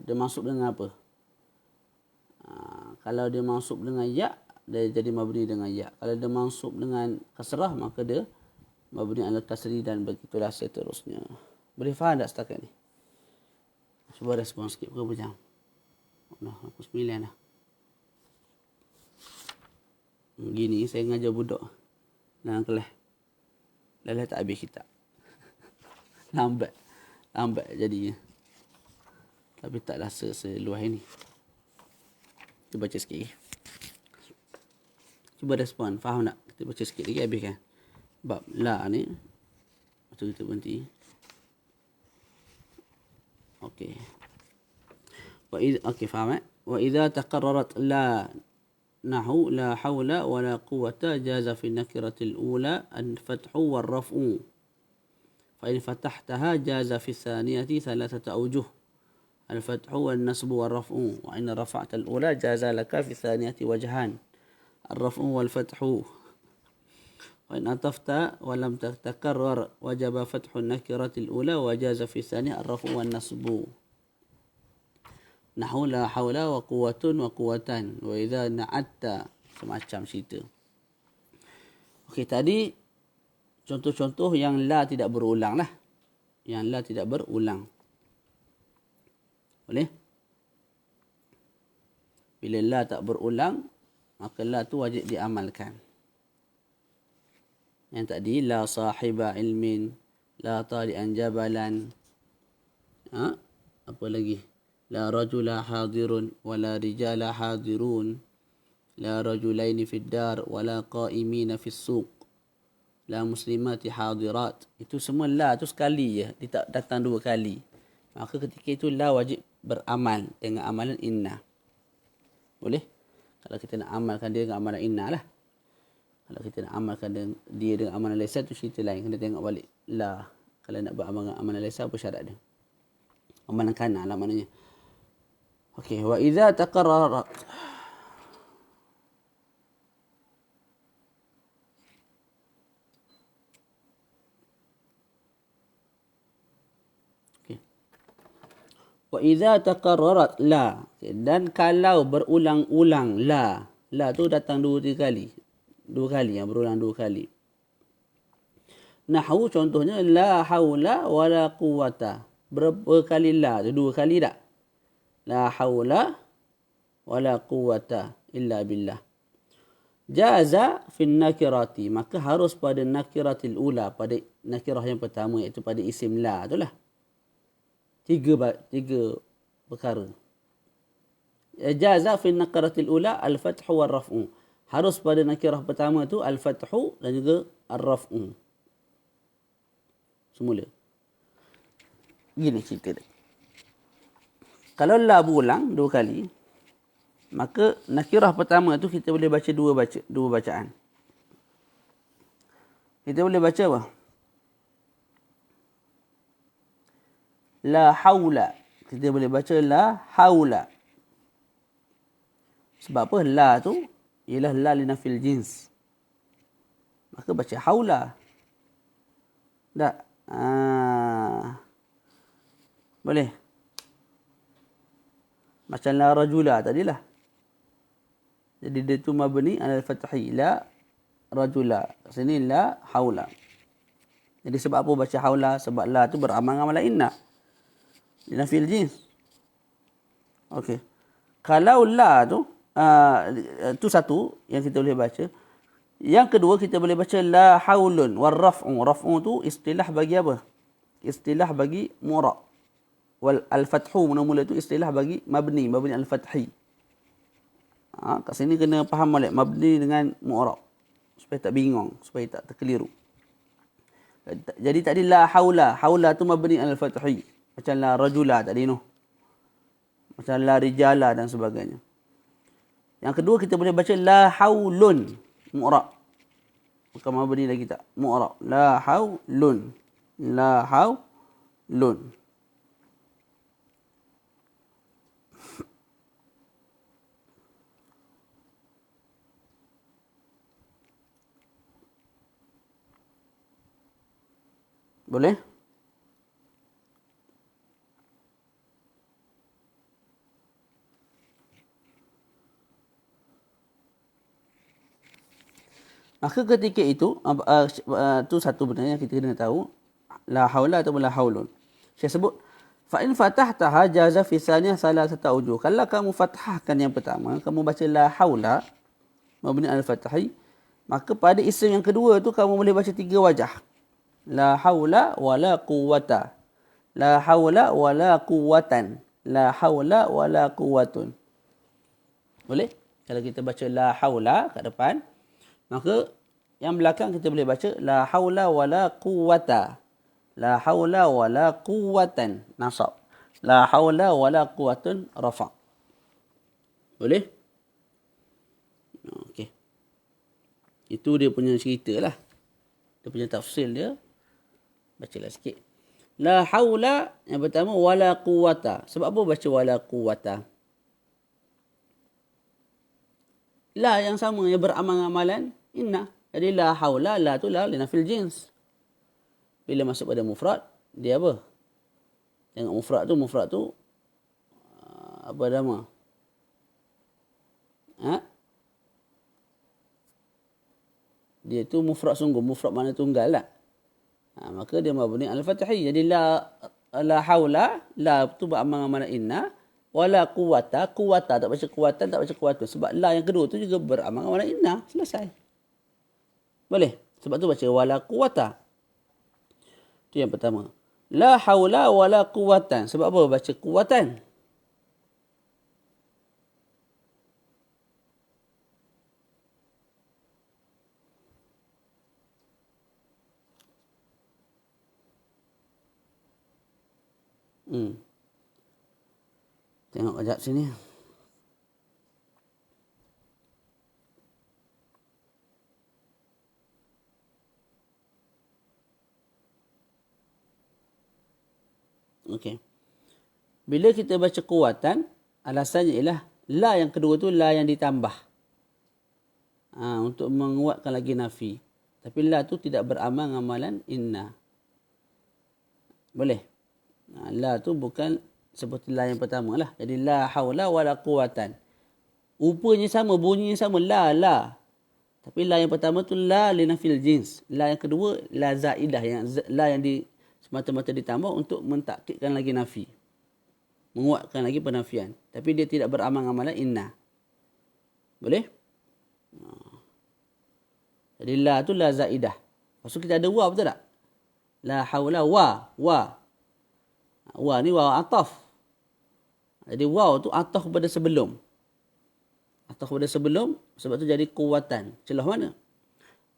Dia mansub dengan apa? Kalau dia mansub dengan ya, dia jadi mabni dengan ya. Kalau dia mansub dengan kasrah, maka dia mabni ala kasri dan begitulah seterusnya. Boleh faham tak setakat ni? Cuba respon sikit. Berapa jam? Aku 9 dah. Gini saya ngajar budak dalam kelas. Lelah tak habis kitab. Lambat jadinya. Tapi taklah seluas ini. Kita baca sikit lagi. Cuba respon. Faham tak? Kita baca sikit lagi habis kan? Bab la ni. Macam kita berhenti. Okey. Faham Wa idza taqarrarat la nahu la hawla wa la quwwata jaza fi nakiratil ula al-fathu wal-raf'u. Fa in fatahtaha jaza fi thaniyati thalathata awjuh. Al-fathu wal-nasbu wal-raf'u. Wa in rafa'ta al-ula jaza laka fi thaniyati wajhan. Al-raf'u wal-fathu. Wa in atafta wa lam tatakarrar wajaba fathu an-nakiratil ula wa jaza fi thaniyati al-raf'u wal-nasbu. Nahu la hawla wa quwwatun wa quwwatan. Wa idza na'atta. Semacam cerita. Okey, tadi contoh-contoh yang la tidak berulang lah. Yang la tidak berulang. Boleh? Bila la tak berulang, maka la tu wajib diamalkan. Yang tadi, la sahiba ilmin, la tali'an jabalan. Apa lagi? La rajula hadirun, wala rijala hadirun. La rajulaini fid dar, wala qa'imina fis suq. La muslimati hadirat. Itu semua la tu sekali je. Dia tak datang dua kali. Maka ketika itu la wajib beramal dengan amalan inna. Boleh? Kalau kita nak amalkan dia dengan amalan inna lah. Kalau kita nak amalkan dia dengan amalan laysa tu cerita lain. Kena tengok balik la. Kalau nak beramal dengan amalan laysa, apa syarat dia? Amalan kana lah maknanya. Okey, wa idza taqarrarat. Wa idza taqarrarat la, dan kalau berulang-ulang la tu datang 2-3 kali. 2 kali yang berulang 2 kali. Nahwu contohnya la haula wala quwata. Berapa kali la tu? 2 kali tak? La haula wala quwata illa billah. Jaza fin nakirati, maka harus pada nakiratil ula, pada nakirah yang pertama, iaitu pada isim la itulah. Tiga perkara. Jaza fi nakiratil ula al-fathu wal-raf'u. Harus pada nakirah pertama tu al-fathu dan juga al-raf'u. Semula. Gini cerita dia. Kalau la berulang 2 kali, maka nakirah pertama tu kita boleh baca dua bacaan. Kita boleh baca apa? La haula. Kita boleh baca la haula. Sebab apa? La tu ialah la linafil jins. Maka baca haula. Tak? Boleh? Macam la rajula tadilah. Jadi dia tu mabni ala al-fathi. La rajula. Sini la haula. Jadi sebab apa baca haula? Sebab la tu beramal amalan inna. Linafil jins. Okey. Kalau la tu, tu satu yang kita boleh baca. Yang kedua kita boleh baca la haulun wal raf'u. Raf'u tu istilah bagi apa? Istilah bagi mu'rab. Wal al-fathu mula-mula tu istilah bagi mabni al-fathi. Kat sini kena faham balik mabni dengan mu'rab supaya tak bingung, supaya tak terkeliru. Jadi tadi la haula. Haula tu mabni al-fathi. Macam la rajula tadi tu. Macam la rijala dan sebagainya. Yang kedua kita boleh baca la haulun. Mu'rab. Bukan mabni lagi tak. Mu'rab. La haulun. La haulun. Boleh? Maka ketika itu, tu satu benda yang kita kena tahu. La haula atau la haulun. Saya sebut, fa'in fatahtaha jaza fi thaniyah salasata wujuh. Kalau kamu fathahkan yang pertama, kamu baca la haula, mabni al-fathi, maka pada isim yang kedua tu kamu boleh baca 3 wajah. La haula wa la quwwata. La haula wa la quwwatan. La haula wa la quwwatun. Boleh? Kalau kita baca la haula kat depan, maka yang belakang kita boleh baca la haula wala quwwata. La haula wala quwwatan. Nasab. La haula wala quwwatun rafa'. Boleh? Okey. Itu dia punya cerita lah. Dia punya tafsir dia. Bacalah sikit. La haula yang pertama wala quwwata. Sebab apa baca wala quwwata? La yang sama yang beramal-amalan inna. Jadi la haula, la tu la linafil jins. Bila masuk pada mufrad, dia apa? Tengok mufrad tu apa nama? Dia tu mufrad sungguh, mufrad makna tunggal lah. Maka dia mabni al-fathi. Jadi la haula, la tu beramal mana inna, wala quwata, quwata tak baca kuatan, tak baca kuwatu. Sebab la yang kedua tu juga beramal mana inna. Selesai. Boleh? Sebab tu baca wala quwata. Itu yang pertama. La haula wala quwatan. Sebab apa baca kuwatan? Tengok kejap sini. Okey. Bila kita baca kuwatan, alasannya ialah la yang kedua tu la yang ditambah. Untuk menguatkan lagi nafi. Tapi la tu tidak beramal amalan inna. Boleh? La tu bukan seperti la yang pertama lah. Jadi la haula wala quwatan. Rupanya sama, bunyinya sama. La. Tapi la yang pertama tu la linafil jins. La yang kedua la zaidah. La yang semata-mata ditambah untuk mentakkidkan lagi nafi. Menguatkan lagi penafian. Tapi dia tidak beramal amalan inna. Boleh? Jadi la tu la zaidah. Maksud kita ada wa, betul tak? La haula wa. Wa ni wa ataf. Jadi wa tu ataf kepada sebelum. Ataf kepada sebelum, sebab tu jadi kuwatan. Celah mana?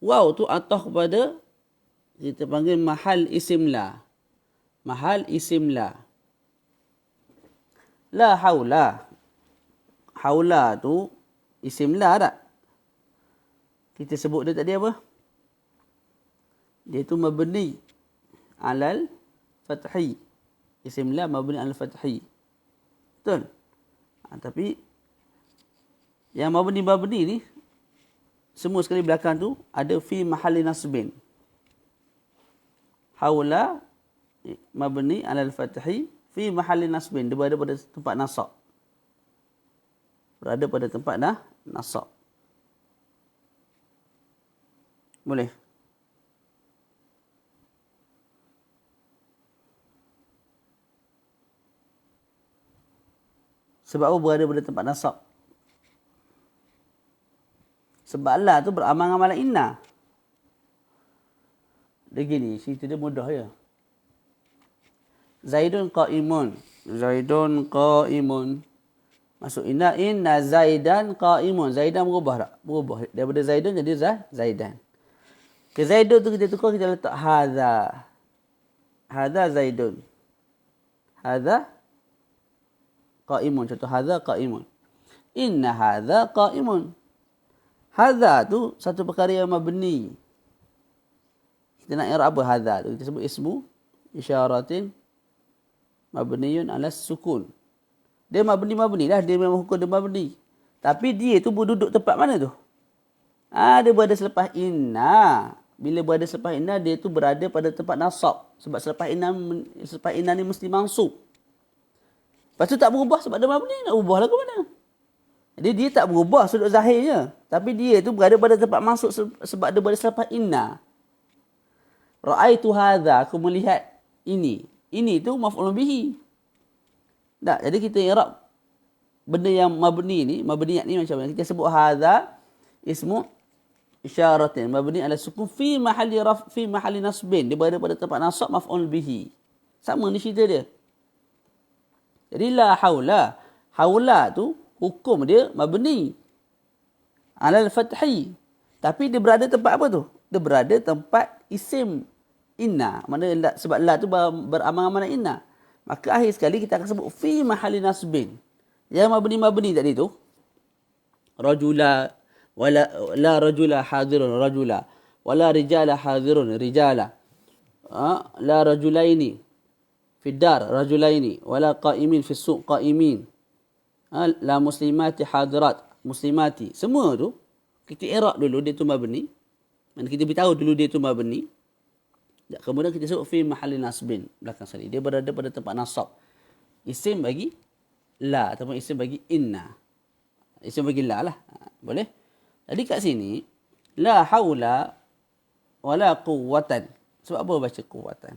Wa tu ataf kepada, kita panggil mahal isim la. Mahal isim la. La haula. Haula tu isim la tak? Kita sebut dia tadi apa? Dia tu mabni alal fathi. Isim la mabni alal fathi. Betul? Tapi yang mabni ni semua sekali belakang tu ada fi mahalli nasbin. Haula mabni alal fathi fi mahalli nasbin. Dia berada pada tempat nasab. Berada pada tempat nasab. Boleh? Sebab apa berada pada tempat nasab? Sebab la tu beramal amalan inna. Dia gini, cerita dia mudah ya. Zaidun qa'imun. Zaidun qa'imun. Masuk inna Zaidan qa'imun. Zaidan berubah tak? Berubah. Daripada Zaidun jadi Zaidan. Ke Zaidun tu kita tukar, kita letak hadha. Hadha Zaidun. Hadha qa'imun. Contoh hadha qa'imun. Inna hadha qa'imun. Hadha tu satu perkara yang mabni. Kita nak i'rab apa hadha tu? Kita sebut ismu isyaratin mabniyun ala sukun. Dia mabni lah. Dia memang hukum dia mabni. Tapi dia tu duduk tempat mana tu? Dia berada selepas inna. Bila berada selepas inna, dia tu berada pada tempat nasab. Sebab selepas inna ni mesti mansub. Lepas tu tak berubah sebab dia mabni. Nak ubah lah ke mana? Jadi dia tak berubah sudut zahirnya. Tapi dia tu berada pada tempat mansub sebab dia berada selepas inna. Ra'aitu hadha. Aku melihat ini. Ini tu maf'ul bihi. Tak, jadi kita i'rab benda yang mabni ni, mabniyat ni macam mana? Kita sebut hadza ismu isyaratin mabni ala sukun fi mahalli nasbin. Dia berada pada tempat nasab maf'ul bihi. Sama ni cerita dia. Jadi la haula. Haula tu hukum dia mabni ala al-fathi. Tapi dia berada tempat apa tu? Dia berada tempat isim inna. Mana sebab la tu beramal-amal inna. Maka akhir sekali kita akan sebut fi mahalli nasbin. Yang mabni tadi tu. Rajula. La rajula hadirun rajula. Wala rijala hadirun rijala. La rajulaini. Fi dar rajulaini. Wala qa'imin fi suq qa'imin. La muslimati hadirat. Muslimati. Semua tu. Kita i'rab dulu dia tu mabni. Dan kita beritahu dulu dia tu mabni. Kemudian kita sebut fi mahalli nasbin belakang sekali. Dia berada pada tempat nasab. Isim bagi la ataupun isim bagi inna. Isim bagi la lah. Boleh? Jadi kat sini la haula wala quwwatan. Sebab apa baca quwwatan?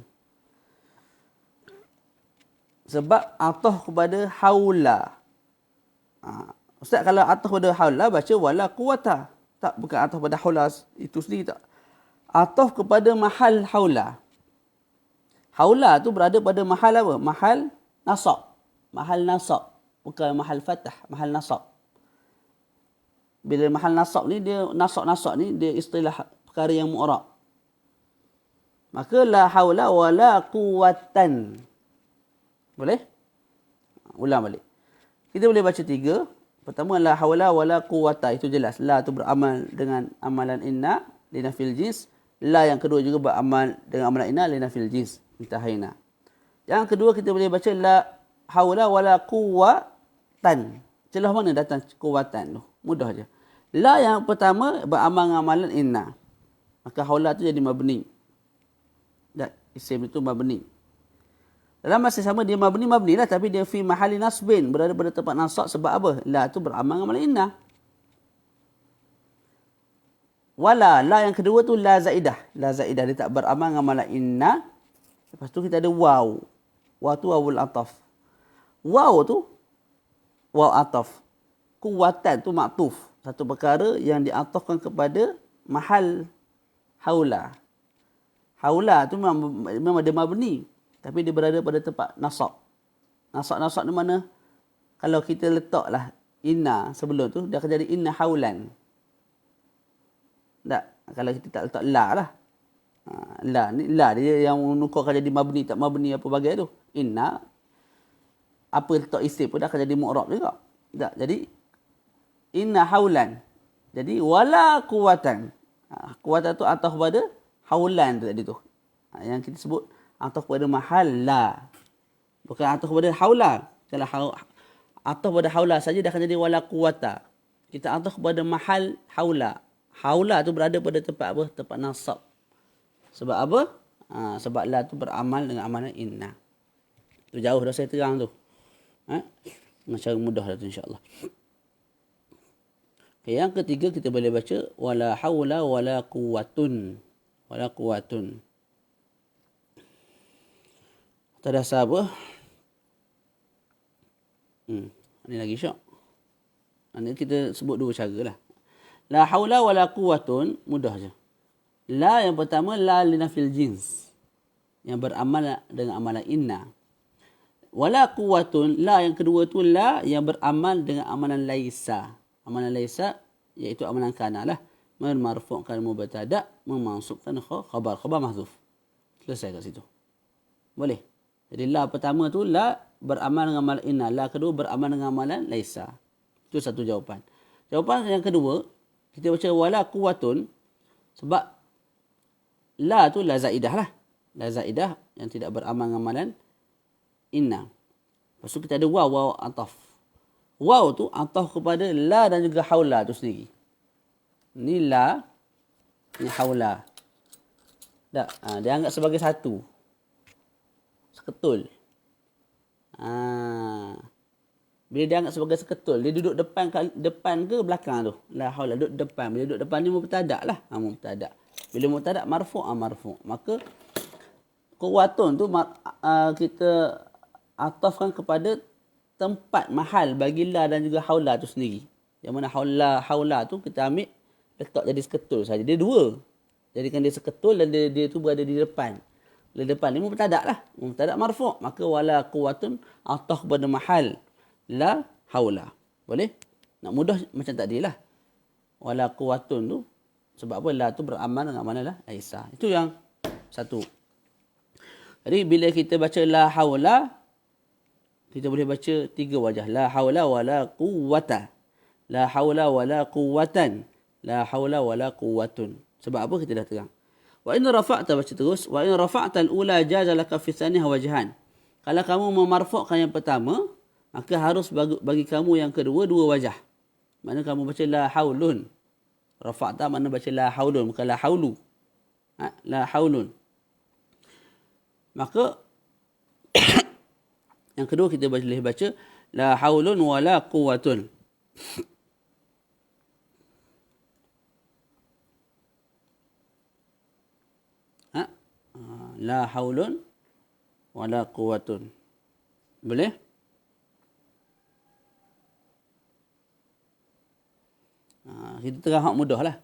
Sebab atah kepada haula. Ustaz, kalau atah pada haula baca wala quwwata. Tak, bukan atah pada haula itu sendiri tak. Atah kepada mahal haula. Haula tu berada pada mahal apa? Mahal nasab. Mahal nasab. Bukan mahal fathah, mahal nasab. Bila mahal nasab ni, dia nasab ni dia istilah perkara yang mu'rab. Maka la haula wala quwwatan. Boleh? Ulang balik. Kita boleh baca 3. Pertama, la haula wala quwwata. Itu jelas. La tu beramal dengan amalan inna linafil jins. La yang kedua juga beramal dengan amalan inna linafil jins. Intahaina. Yang kedua kita boleh baca la haula wala quwwatan. Celah mana datang quwwatan tu? Mudah je. La yang pertama beramal dengan amalan inna. Maka haula tu jadi mabni. Dan isim itu mabni. Dalam masa sama dia mabni lah, tapi dia fi mahali nasbin, berada pada tempat nasab. Sebab apa? La tu beramal dengan amalan inna. Wala, la yang kedua tu la zaidah. La zaidah, dia tak beramal dengan amalan inna. Lepas tu kita ada waw. Waw tu wawul ataf. Waw tu waw ataf. Kuwatan tu maktuf. Satu perkara yang diatafkan kepada mahal haula. Haula tu memang dia mabni, tapi dia berada pada tempat nasab. Nasab di mana? Kalau kita letaklah inna sebelum tu, dia akan jadi inna haulan. Tak? Kalau kita tak letak la lah. La ni, la dia yang nukarkan jadi mabni, tak mabni apa bagai tu. Inna, apa letak isim pun dah akan jadi mu'rab juga. Tak? Jadi, inna haulan. Jadi, wala quwatan. Quwatan tu atau kepada haulan tu tadi tu. Yang kita sebut atau kepada mahal la. Bukan atau kepada haula. Kalau atau kepada haula saja dah akan jadi wala quwata. Kita atau kepada mahal haula. Haula tu berada pada tempat apa? Tempat nasab. Sebab apa? Sebab la tu beramal dengan amalan inna. Tu jauh dah saya terang tu. Dengan cara mudah dah tu insya-Allah. Okay, yang ketiga kita boleh baca wala haula wala quwwatun. Wala quwwatun. Terdasar apa? Ini lagi syok. Ini kita sebut dua cara lah. La haula wala quwwatun, mudah je. La yang pertama, la linafil jins. Yang beramal dengan amalan inna. Wala quwwatun, la yang kedua tu la yang beramal dengan amalan laisa. Amalan laisa, iaitu amalan kana lah. Memarfu'kan mubtada, memansubkan khabar. Khabar mahzuf. Selesai kat situ. Boleh? Jadi la pertama tu la beramal dengan amalan inna. La kedua beramal dengan amalan laisa. Itu satu jawapan. Jawapan yang kedua, kita baca wala quwwatun. Sebab la tu la zaidah lah. La zaidah yang tidak beramal dengan amalan inna. Lepas tu kita ada waw ataf. Waw tu ataf kepada la dan juga haula tu sendiri. Ni la, ni haula. Tak, dia anggap sebagai satu. Seketul. Bila dia anggap sebagai seketul, dia duduk depan ke belakang tu? La haula, duduk depan. Bila duduk depan ni mubtada lah. Mubtada. Bila mubtada marfu', marfu'. Maka quwwatun tu kita atafkan kepada tempat mahal bagi la dan juga haula tu sendiri. Yang mana haula tu kita ambil letak jadi seketul saja. Dia dua. Jadikan dia seketul dan dia tu berada di depan. Di depan ni mubtada lah. Mubtada marfu'. Maka wala quwwatun ataf kepada mahal la haula. Boleh? Nak mudah macam tadi lah. Wala quwwatun tu. Sebab apa? La tu beramal dengan mana lah? Laisa. Itu yang satu. Jadi bila kita baca la haula, kita boleh baca tiga wajah. La haula wala quwwata. La haula wala quwwatan. La haula wala quwwatun. Sebab apa kita dah terang. Wa in rafa'ta, baca terus. Wa in rafa'ta al-ula jaza laka fi tsaniha wajhan. Kalau kamu memarfu'kan yang pertama, maka harus bagi kamu yang kedua dua wajah. Mana kamu baca la haulun. Rafa'ta mana baca la haulun, bukan la haulu. La haulun. Maka yang kedua kita boleh baca la haulun wala quwwatun. La haulun wala quwwatun. Boleh? Kita terang hak mudah lah.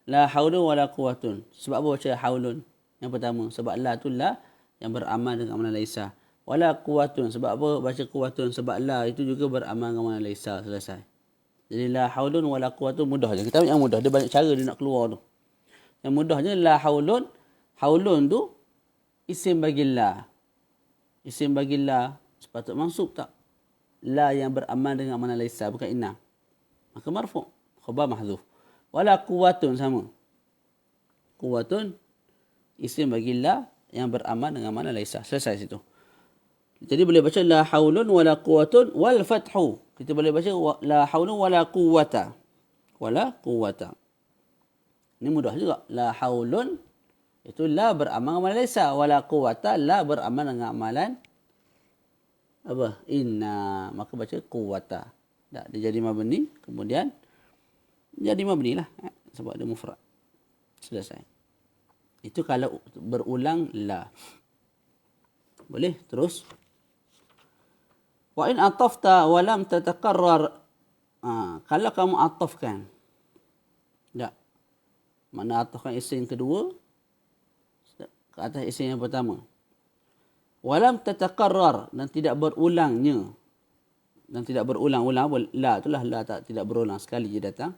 La haulun wala quwwatun. Sebab apa baca haulun? Yang pertama. Sebab la tu la yang beramal dengan amalan laisa. Wala quwwatun. Sebab apa baca quwwatun? Sebab la itu juga beramal dengan amalan laisa. Selesai. Jadi la haulun wala quwwatun mudah je. Kita ambil yang mudah. Dia banyak cara dia nak keluar tu. Yang mudahnya la haulun. Haulun tu isim bagi la. Isim bagi la sepatut mansub tak? La yang beramal dengan amalan laisa. Bukan inna. Maka marfu'. Khabar mahdzuf. Wala quwwatun sama. Quwwatun isim bagi la yang beramal dengan mana laisa. Selesai situ. Jadi boleh baca la haulun wala quwwatun wal fathu. Kita boleh baca la haulun wala quwwata. Wala quwwata. Ini mudah juga. La haulun itu la beramal dengan amalan laisa. Wala quwwata la beramal dengan amalan apa? Inna. Maka baca quwwata. Tak, dia jadi mabni. Kemudian jadi mabni lah. Sebab dia mufrad. Selesai. Itu kalau berulang la. Boleh? Terus. Wa in atafta wa lam tataqarrar. Kalau kamu atafkan. Tak. Mana atafkan isim kedua ke atas isim yang pertama. Wa lam tataqarrar. Dan tidak berulangnya. Dan tidak berulang-ulang. La itulah la tidak berulang. Sekali je datang.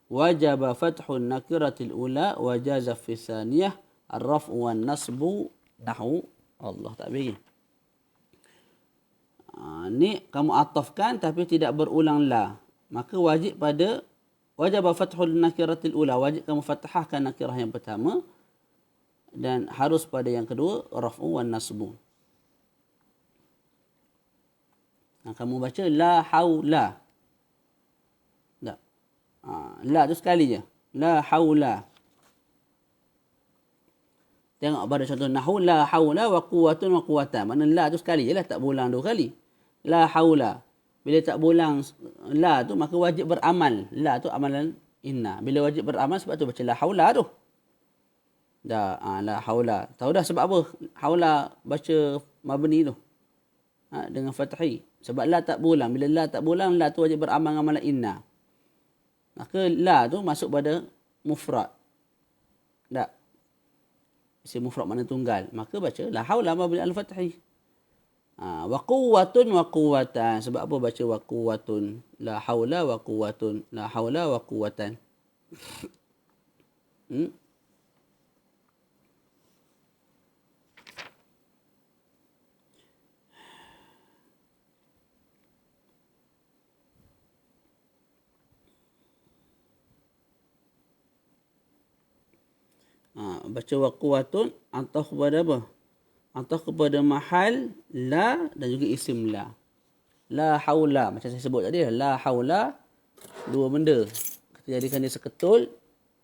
Wajaba fathun nakiratil ula wajaza fi thaniyah ar-raf'u wan nasbu nahu Allah tak bagi. Ni kamu atafkan tapi tidak berulang la. Maka wajib fathul nakiratil ula. Wajib kamu fathahkan nakirah yang pertama. Dan harus pada yang kedua raf'u wan nasbu. Kamu baca la haula. Tak. La tu sekali je. La haula. Tengok pada contoh nahu la haula wa quwwatun wa quwwatan. Mana la tu sekali je lah, tak berulang dua kali. La haula. Bila tak berulang la tu maka wajib beramal. La tu amalan inna. Bila wajib beramal sebab tu baca la haula tu. Dah la haula. Tahu dah sebab apa haula baca mabni tu? Dengan fathi. Sebab la tak berulang. Bila la tak berulang, la tu wajib beramal dengan amalan inna. Maka la tu masuk pada mufrad. Tak. Isim mufrad mana tunggal. Maka baca la haula mabni al-fathi. Wa quwwatun wa quwwatan. Sebab apa baca wa quwwatun? La haula wa quwwatun. La haula wa quwwatan. Baca wa quwwatun atau kepada apa? Atau kepada mahal la dan juga isim la. La haula. Macam saya sebut tadi. La haula. Dua benda. Kita jadikan dia seketul.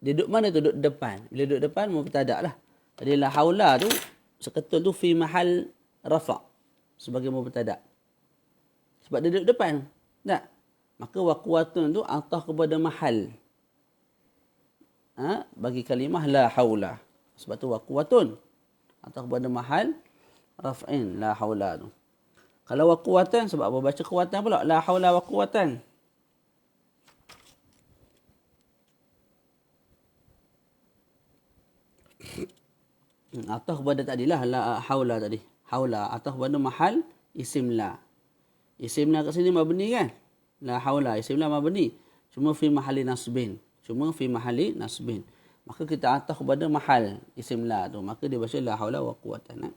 Dia duduk mana tu? Duduk depan. Bila duduk depan, mubtada' lah. Jadi la haula tu, seketul tu fi mahal rafa' sebagai mubtada'. Sebab dia duduk depan. Tak? Maka wa quwwatun tu atau kepada mahal. Bagi kalimah la haula. Sebab tu wa quwwatun. Atau kepada mahal raf'in la haula tu. Kalau wa quwwatan sebab apa baca quwwatan pula? La haula wa quwwatan. Atau kepada tadilah la haula tadi. Haula atau kepada mahal isim la. Isim la kat sini mabni kan? La haula isim la mabni. Cuma fi mahali nasbin. Maka kita ataf kepada mahal isim la tu. Maka dia baca la haula wa quwwatan.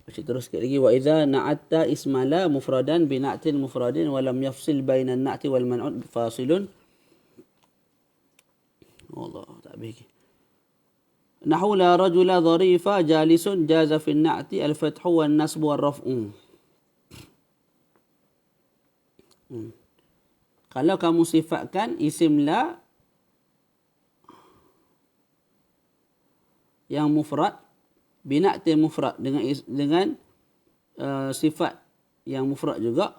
Baca terus sikit lagi. Wa idza na'atta isma la mufradan bi na'tin mufradin wa lam yafsil baina an-na'ti wal man'ut fasilun. Allah tak bagi. Nahu la rajula dharifa jalisun jaza fi an-na'ti al-fathu wan nasbu war raf'u. Kalau kamu sifatkan isim la yang mufrad bina'ti mufrad dengan sifat yang mufrad juga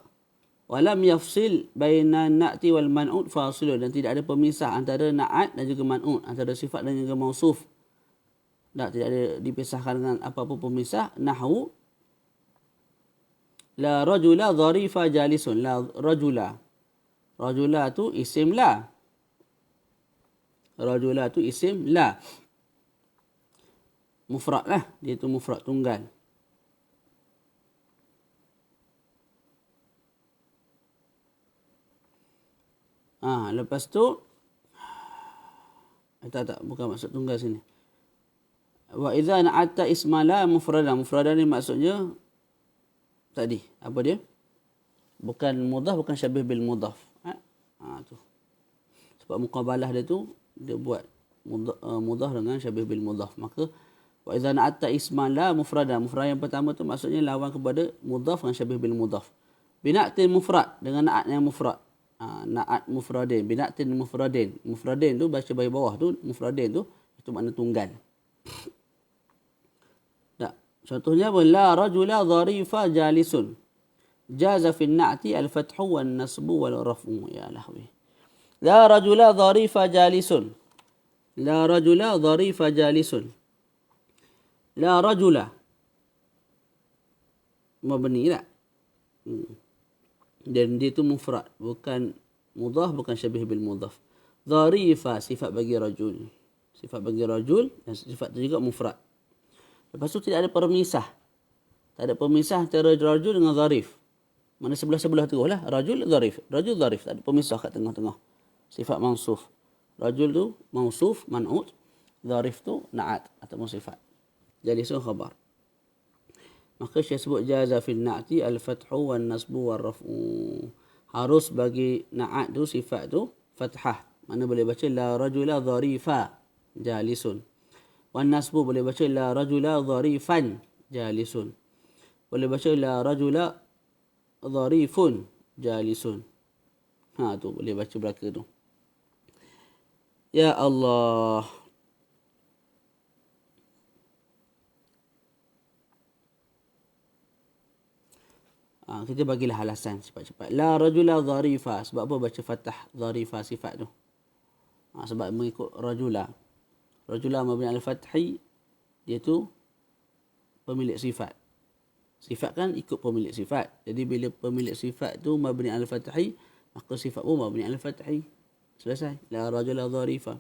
walam yafsil baina na'ti wal man'ut fasilun dan tidak ada pemisah antara na'at dan juga man'ut, antara sifat dan juga mausuf. Tak, tidak ada dipisahkan dengan apa-apa pemisah. Nahwu la rajula dharifa jalisun. La rajula. Rajula tu isim la. Rajula tu isim la. Mufrad lah. Dia tu mufrad tunggal. Lepas tu tak, bukan maksud tunggal sini. Wa idza na'atta ismala mufradan. Mufradan ni maksudnya tadi apa dia? Bukan mudhaf, bukan syabih bil mudhaf. Tu. Sebab muqabalah dia tu dia buat mudhaf dengan syabih bil mudhaf. Maka wa idza na'atta ismala mufradan. Mufrad yang pertama tu maksudnya lawan kepada mudhaf dengan syabih bil mudhaf. Bina'tin mufrad dengan na'at yang mufrad. Na'at mufradin, bina'tin mufradin. Mufradin tu baca bawah bawah tu, mufradin tu itu makna tunggal. Tak. Contohnya la rajula dharifa jalisun. Jaza fi an-na'ti al-fathu wan nasbu wal raf'u. Ya lahwi. La rajula dharifa jalisun. La rajula dharifa jalisun. La rajula mabni tak? Dan dia tu mufrad, bukan mudhaf, bukan syabih bil mudhaf. Dharifa sifat bagi rajul. Sifat bagi rajul dan sifat tu juga mufrad. Lepas tu tidak ada permisah. Tak ada permisah antara rajul dengan dharif. Mana sebelah-sebelah tu lah. Rajul dharif. Rajul dharif. Tak ada permisah kat tengah-tengah. Sifat mansuf. Rajul tu mansuf, man'ut. Dharif tu na'at ataupun sifat. Jadi so khabar. Maka Syekh sebut jaza fil na'ti al-fathu wan nasbu wal raf'u. Harus bagi na'at tu sifat tu fathah. Mana boleh baca la rajula dharifa jalisun. Wan nasbu boleh baca la rajula dharifan jalisun. Boleh baca la rajula dharifun jalisun. Tu boleh baca belaka tu. Ya Allah. Kita bagilah alasan cepat-cepat. La rajula dharifa. Sebab apa baca fathah dharifa sifat tu? Sebab mengikut rajula. Rajula mabni al-fathi, dia tu pemilik sifat. Sifat kan ikut pemilik sifat. Jadi bila pemilik sifat tu mabni al-fathi, maka sifat pun mabni al-fathi. Selesai. La rajula dharifa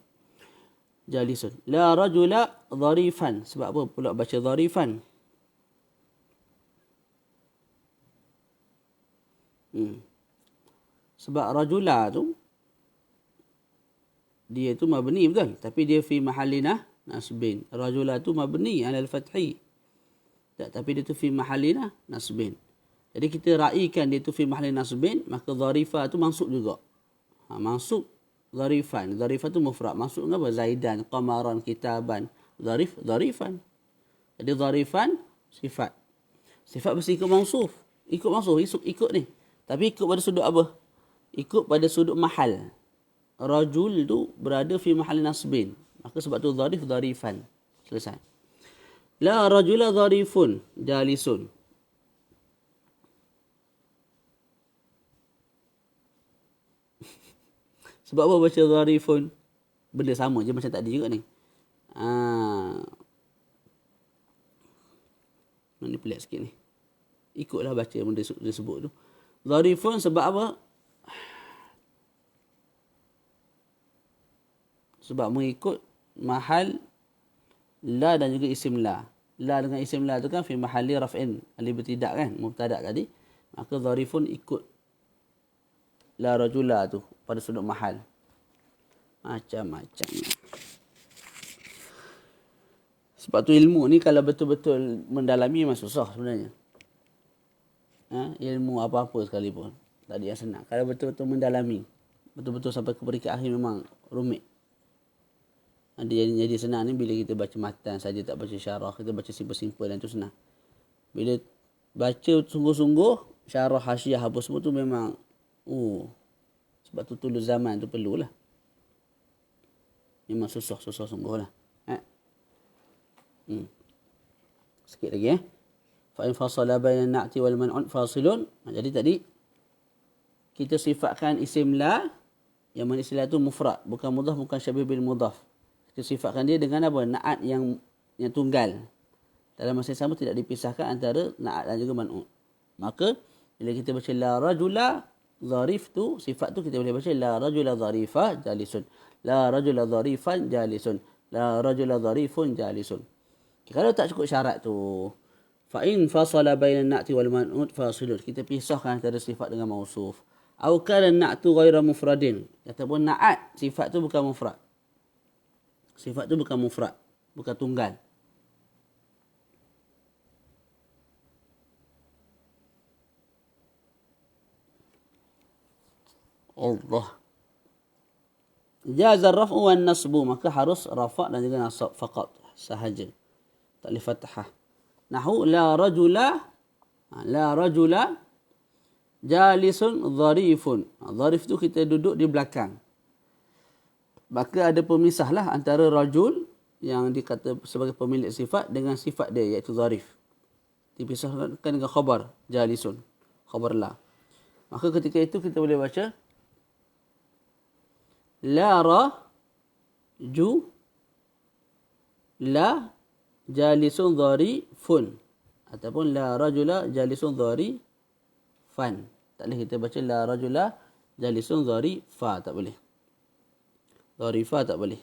jalisun. La rajula dharifan. Sebab apa pula baca dharifan? Sebab rajula tu dia tu mabni betul, tapi dia fi mahallina nasbin. Rajula tu mabni ala al-fathi. Tak, tapi dia tu fi mahallina nasbin. Jadi kita raikan dia tu fi mahallina nasbin, maka dharifa tu mansub juga. Mansub dharifan. Dharifan tu mufrad. Mansub dengan apa? Zaidan, qamaran, kitaban. Dharifan. Jadi dharifan sifat. Sifat mesti ikut mansuf. Ikut mansuf, ikut ni. Tapi ikut pada sudut apa? Ikut pada sudut mahal. Rajul tu berada fi mahal nasbin. Maka sebab tu dharif, dharifan. Selesai. La rajula dharifun jalisun. Sebab apa baca dharifun? Benda sama je macam tadi juga ni. Ni pelik sikit ni. Ikutlah baca benda dia sebut tu. Dharifun sebab apa? Sebab mengikut mahal la dan juga isim la. La dengan isim la tu kan fi mahalli raf'in. Alif bertidak kan? Mubtada tadi. Maka dharifun ikut la rajula tu pada sudut mahal. Macam-macam. Sebab tu ilmu ni kalau betul-betul mendalami memang susah sebenarnya. Ilmu apa-apa sekalipun. Tak ada yang senang. Kalau betul-betul mendalami, betul-betul sampai ke peringkat akhir memang rumit. Jadi senang ni bila kita baca matan saja, tak baca syarah. Kita baca simple-simple dan tu senang. Bila baca sungguh-sungguh, syarah, hasyiah apa semua tu memang sebab tu tulus zaman tu perlulah. Memang susah sungguh lah. Sikit lagi fa in fasala bainan na'ti wal man'un fasilun. Jadi tadi kita sifatkan isim la, yang mana isim la tu mufrad, bukan mudhaf, bukan syabih bil mudhaf. Kita sifatkan dia dengan apa? Na'at yang yang tunggal. Dalam masa yang sama tidak dipisahkan antara na'at dan juga man'ut. Maka bila kita baca la rajula zarif tu, sifat tu kita boleh baca la rajula zarifah jalisun. La rajula zarifan jalisun. La rajula zarifun jalisun. Kalau tak cukup syarat tu, fa in fasala bainan na'ti wal man'ut fasilun. Kita pisahkan antara sifat dengan mausuf. Au kana na'tu ghaira mufradin. Ataupun na'at sifat tu bukan mufrad. Sifat tu bukan mufrad, bukan tunggal. Allah. Jazar raf'u wan nasbu, maka harus rafa' dan juga nasab faqat sahaja. Tak boleh fathah. Nahu la rajula jalisun dharifun. Dharif tu kita duduk di belakang. Maka ada pemisahlah antara rajul yang dikata sebagai pemilik sifat dengan sifat dia iaitu dharif. Dipisahkan dengan khabar jalisun, khabar la. Maka ketika itu kita boleh baca la jalisun dharifun ataupun la rajula jalisun dharifan. Tak boleh kita baca la rajula jalisun dharifa, tak boleh. Dharifa tak boleh.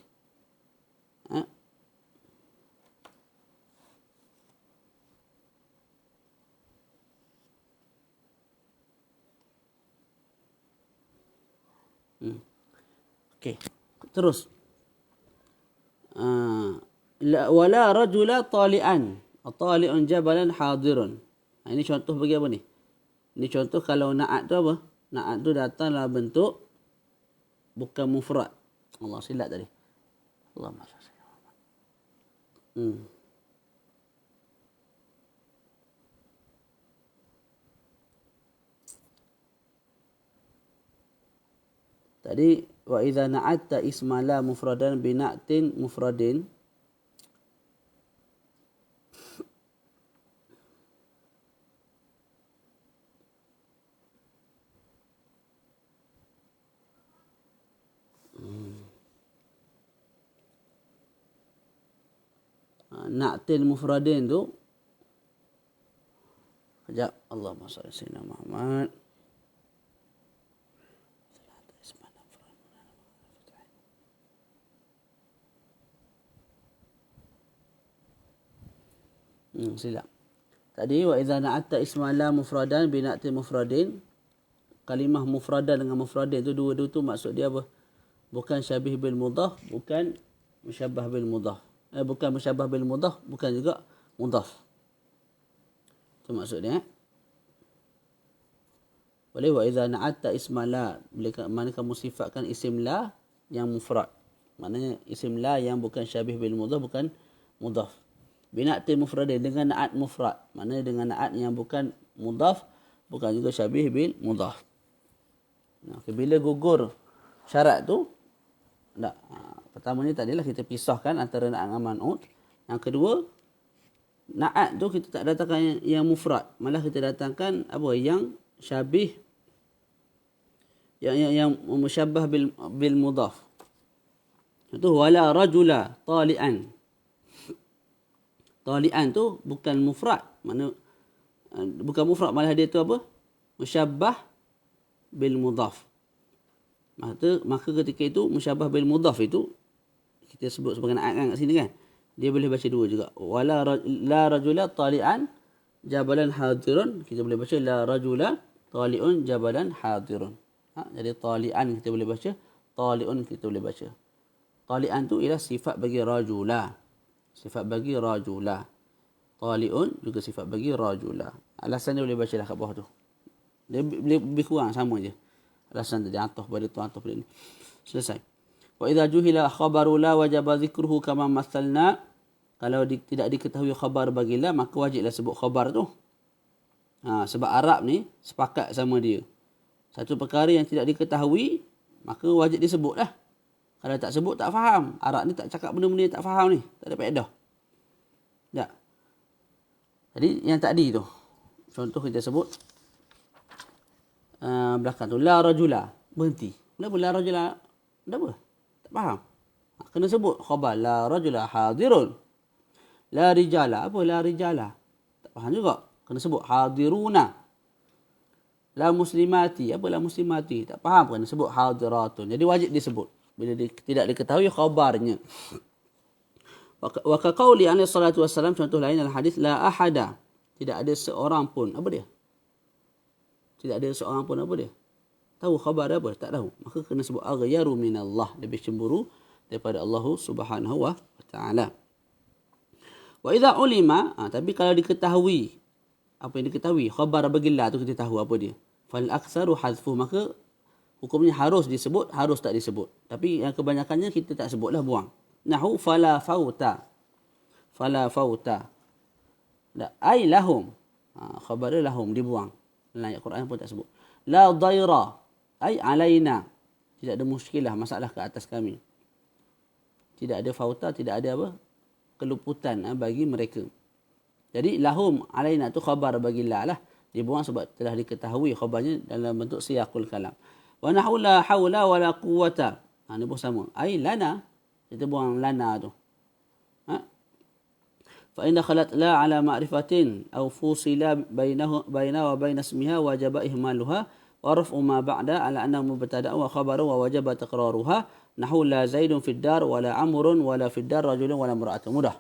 Okey. Terus. Wala rajula tali'an. Tali'un jabalan hadirun. Ini contoh bagi apa ni? Ini contoh kalau na'at tu apa? Na'at tu datang dalam bentuk bukan mufrad. Allah silap tadi. Allah masyaallah. Tadi wa idza na'atta isma la mufradan bi na'tin mufradin na'tin mufradin tu sekejap. Allahumma shalli ala sayyidina Muhammad. Silap. Tadi wa idza na'atta isma la mufradan bi na'tin mufradin, kalimah mufradan dengan mufradin tu dua-dua tu maksud dia apa? Bukan syabih bil mudhaf, bukan musyabbah bil mudhaf. Bukan musyabbah bil mudhaf, bukan juga mudhaf. Itu maksudnya. Boleh wa idza na'atta isma la, mana kamu sifatkan isim la yang mufrad. Maknanya isim la yang bukan syabih bil mudhaf, bukan mudhaf. Bina'ti mufradin, dengan na'at mufrad. Maknanya dengan na'at yang bukan mudhaf, bukan juga syabih bil mudhaf. Nah, bila gugur syarat tu, tak. Pertama ni tadilah kita pisahkan antara na'at dengan man'ut. Yang kedua, na'at tu kita tak datangkan yang mufrad. Malah kita datangkan apa? Yang syabih, yang musyabbah bil mudhaf. Itu wala rajula tali'an. Tali'an tu bukan mufrad. Mana bukan mufrad, malah dia tu apa? Musyabbah bil mudhaf. Maka ketika itu musyabbah bil mudhaf itu kita sebut sebagai na'at kan kat sini kan. Dia boleh baca dua juga. Wala la rajula tali'an jabalan hadirun. Kita boleh baca la rajula tali'un jabalan hadirun. Jadi tali'an kita boleh baca, tali'un kita boleh baca. Tali'an tu ialah sifat bagi rajula. Sifat bagi rajula. Tali'un juga sifat bagi rajula. Alasan dia boleh baca lah kat bawah tu. Dia lebih kurang sama je. Alasan tadi ataf pada tu, ataf pada ni. Selesai. Wa idza juhila khabaru la wajaba dhikruhu kama mathalna. Kalau tidak diketahui khabar bagi la, maka wajiblah sebut khabar tu. Sebab Arab ni sepakat sama dia. Satu perkara yang tidak diketahui, maka wajib disebut lah. Kalau tak sebut, tak faham. Arab ni tak cakap benda-benda yang tak faham ni. Tak ada faedah. Tak. Jadi, yang tadi tu. Contoh kita sebut. Belakang tu. La rajula. Berhenti. Kenapa la rajula? Kenapa? Tak faham. Kena sebut khabar. La rajula hadirun. La rijala. Apa la rijala? Tak faham juga. Kena sebut hadiruna. La muslimati. Apa la muslimati? Tak faham, kena sebut hadiratun. Jadi wajib disebut. Bila tidak diketahui khabarnya. Wa ka qauli alaihi salatu wassalam, contoh lain dalam hadis, la ahada. Tidak ada seorang pun. Apa dia? Tidak ada seorang pun, apa dia? Tahu khabar apa? Tak tahu. Maka kena sebut aghyaru minallah. Lebih cemburu daripada Allah subhanahu wa ta'ala. Wa idza ulima, tapi kalau diketahui, apa yang diketahui, khabar bagillah tu kita tahu apa dia. Fal aktsaru hadfu, maka hukumnya harus disebut, harus tak disebut. Tapi yang kebanyakannya kita tak sebutlah, buang. Nahu fala fauta. Fala fauta. Ai lahum. Khabar lahum dibuang. Dalam ayat Quran pun tak sebut. La dhaira. Ai alaina. Tidak ada muskilah, masalah ke atas kami. Tidak ada fauta, tidak ada apa? Keluputan bagi mereka. Jadi lahum alaina tu khabar bagilah lah. Dibuang sebab telah diketahui khabarnya dalam bentuk siyaqul kalam. Wa nahu la haula wa la quwwata. Ini pun sama. Ai lana. Kita buang lana tu. Fa in dakhalat la ala ma'rifatin aw fusila bainahu wa bain ismiha wajaba ihmaluha wa raf'u ma ba'da ala annahu mubtada' wa khabaru wa wajaba taqraruha. Nahu la zaidun fid dar wa la amrun wa la fid dar rajulun wa la imra'atun. Mudah.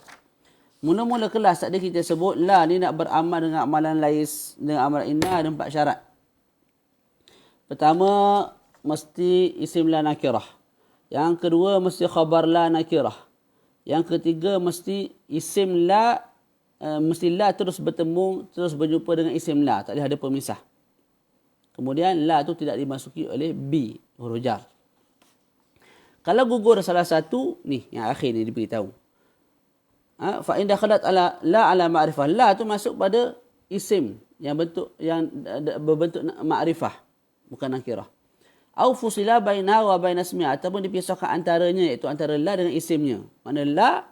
Mula-mula kelas tadi kita sebut la ni nak beramal dengan amalan lais, dengan amalan inna, ada 4 syarat. Pertama, mesti isim la nakirah. Yang kedua, mesti khabar la nakirah. Yang ketiga, mesti isim la, mesti la terus bertemu, terus berjumpa dengan isim la. Tak boleh ada pemisah. Kemudian la tu tidak dimasuki oleh bi, huruf jar. Kalau gugur salah satu, ni yang akhir ni diberitahu. Fa in dakhalat ala la ala ma'rifah. La tu masuk pada isim yang berbentuk ma'rifah, bukan nakirah. Au fusila baina wa baina ismi, ataupun dipisahkan antaranya, iaitu antara la dengan isimnya. Mana la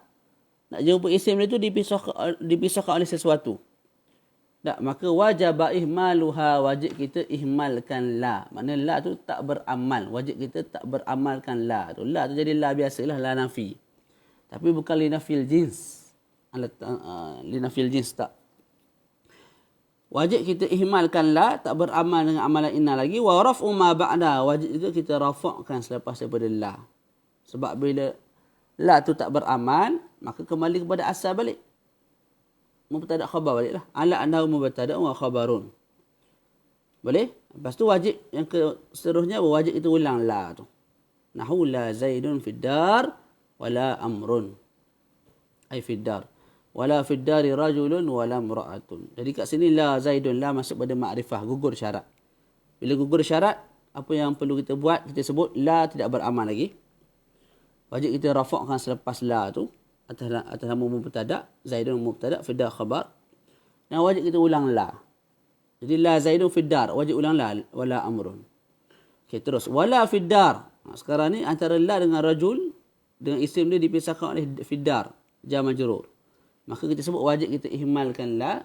nak jumpa isim dia tu dipisahkan oleh sesuatu. Tak, maka wajib ihmaluha, wajib kita ihmalkan la. Mana la tu tak beramal, wajib kita tak beramalkan la tu. La tu jadi la biasalah, la nafi. Tapi bukan linafil jins. Linafil jins tak. Wajib kita ihmalkan la, tak beramal dengan amalan inna lagi. Wa raf'u ma ba'da, wajib juga kita rafa'kan selepas daripada la. Sebab bila la tu tak beramal, maka kembali kepada asal balik. Mubtada' khabar baliklah. Ala annahu mubtada' wa khabarun. Boleh? Lepas tu wajib yang seterusnya, wajib kita ulang la tu. Nahu la zaidun fid dar wala amrun. Ai fid dar. Wala fid dari rajulun wala imra'atun. Jadi kat sini la zaidun, la masuk pada makrifah, gugur syarat. Bila gugur syarat, apa yang perlu kita buat? Kita sebut la tidak beramal lagi. Wajib kita rafa'kan selepas la tu atas nama mubtada', zaidun mubtada', fid dar khabar. Dan wajib kita ulang la. Jadi la zaidun fid dar, wajib ulang la, wala amrun. Okey, terus wala fid dar. Sekarang ni antara la dengan rajul dengan isim dia dipisahkan oleh fid dar, jar majrur. Maka kita sebut wajib kita ihmalkan la.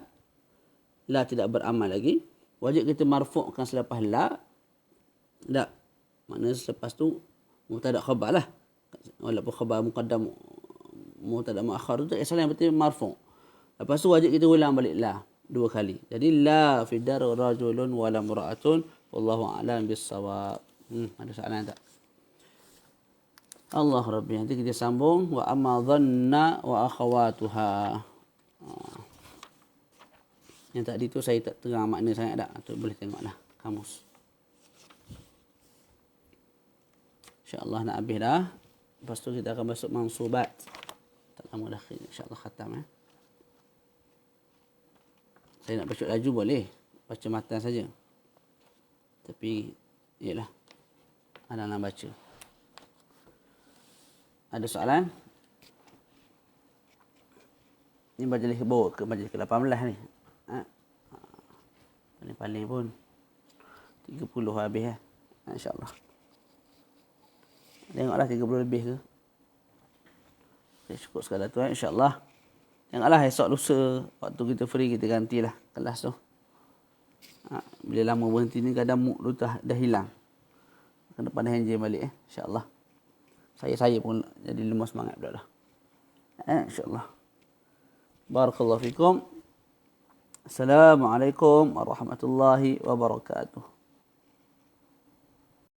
La tidak beramal lagi. Wajib kita marfu'kan selepas la. Tak. Maknanya selepas tu mubtada' khabar lah. Walaupun khabar muqaddam mubtada' muakhar tu tak salah, yang penting marfu'. Lepas tu wajib kita ulang balik la 2 kali. Jadi la fi dar rajulun wala imra'atun wallahu a'lam bis-shawab. Ada soalan tak? Allah Rabbi. Nanti kita sambung. Wa amma dhanna wa akhawatuha. Yang tadi tu saya tak terang makna sangat tak. Tu boleh tengoklah kamus. InsyaAllah nak habis dah. Lepas tu kita akan masuk mansubat. Tak lama dah insyaAllah khatam. Saya nak baca laju boleh. Baca matan saja. Tapi ialah ada nak baca. Ada soalan? Ini majlis bawa ke majlis ke-18 ni. Paling pun 30 habis InsyaAllah. Tengoklah 30 lebih ke. Okay, cukup sekadar tu InsyaAllah. Tengoklah esok lusa waktu kita free kita gantilah kelas tu. Bila lama berhenti ni kadang mood tu dah hilang. Kena pandai handle balik InsyaAllah. Saya pun jadi lemah semangat pula dah. InsyaAllah. Barakallahu fikum. Assalamualaikum warahmatullahi wabarakatuh.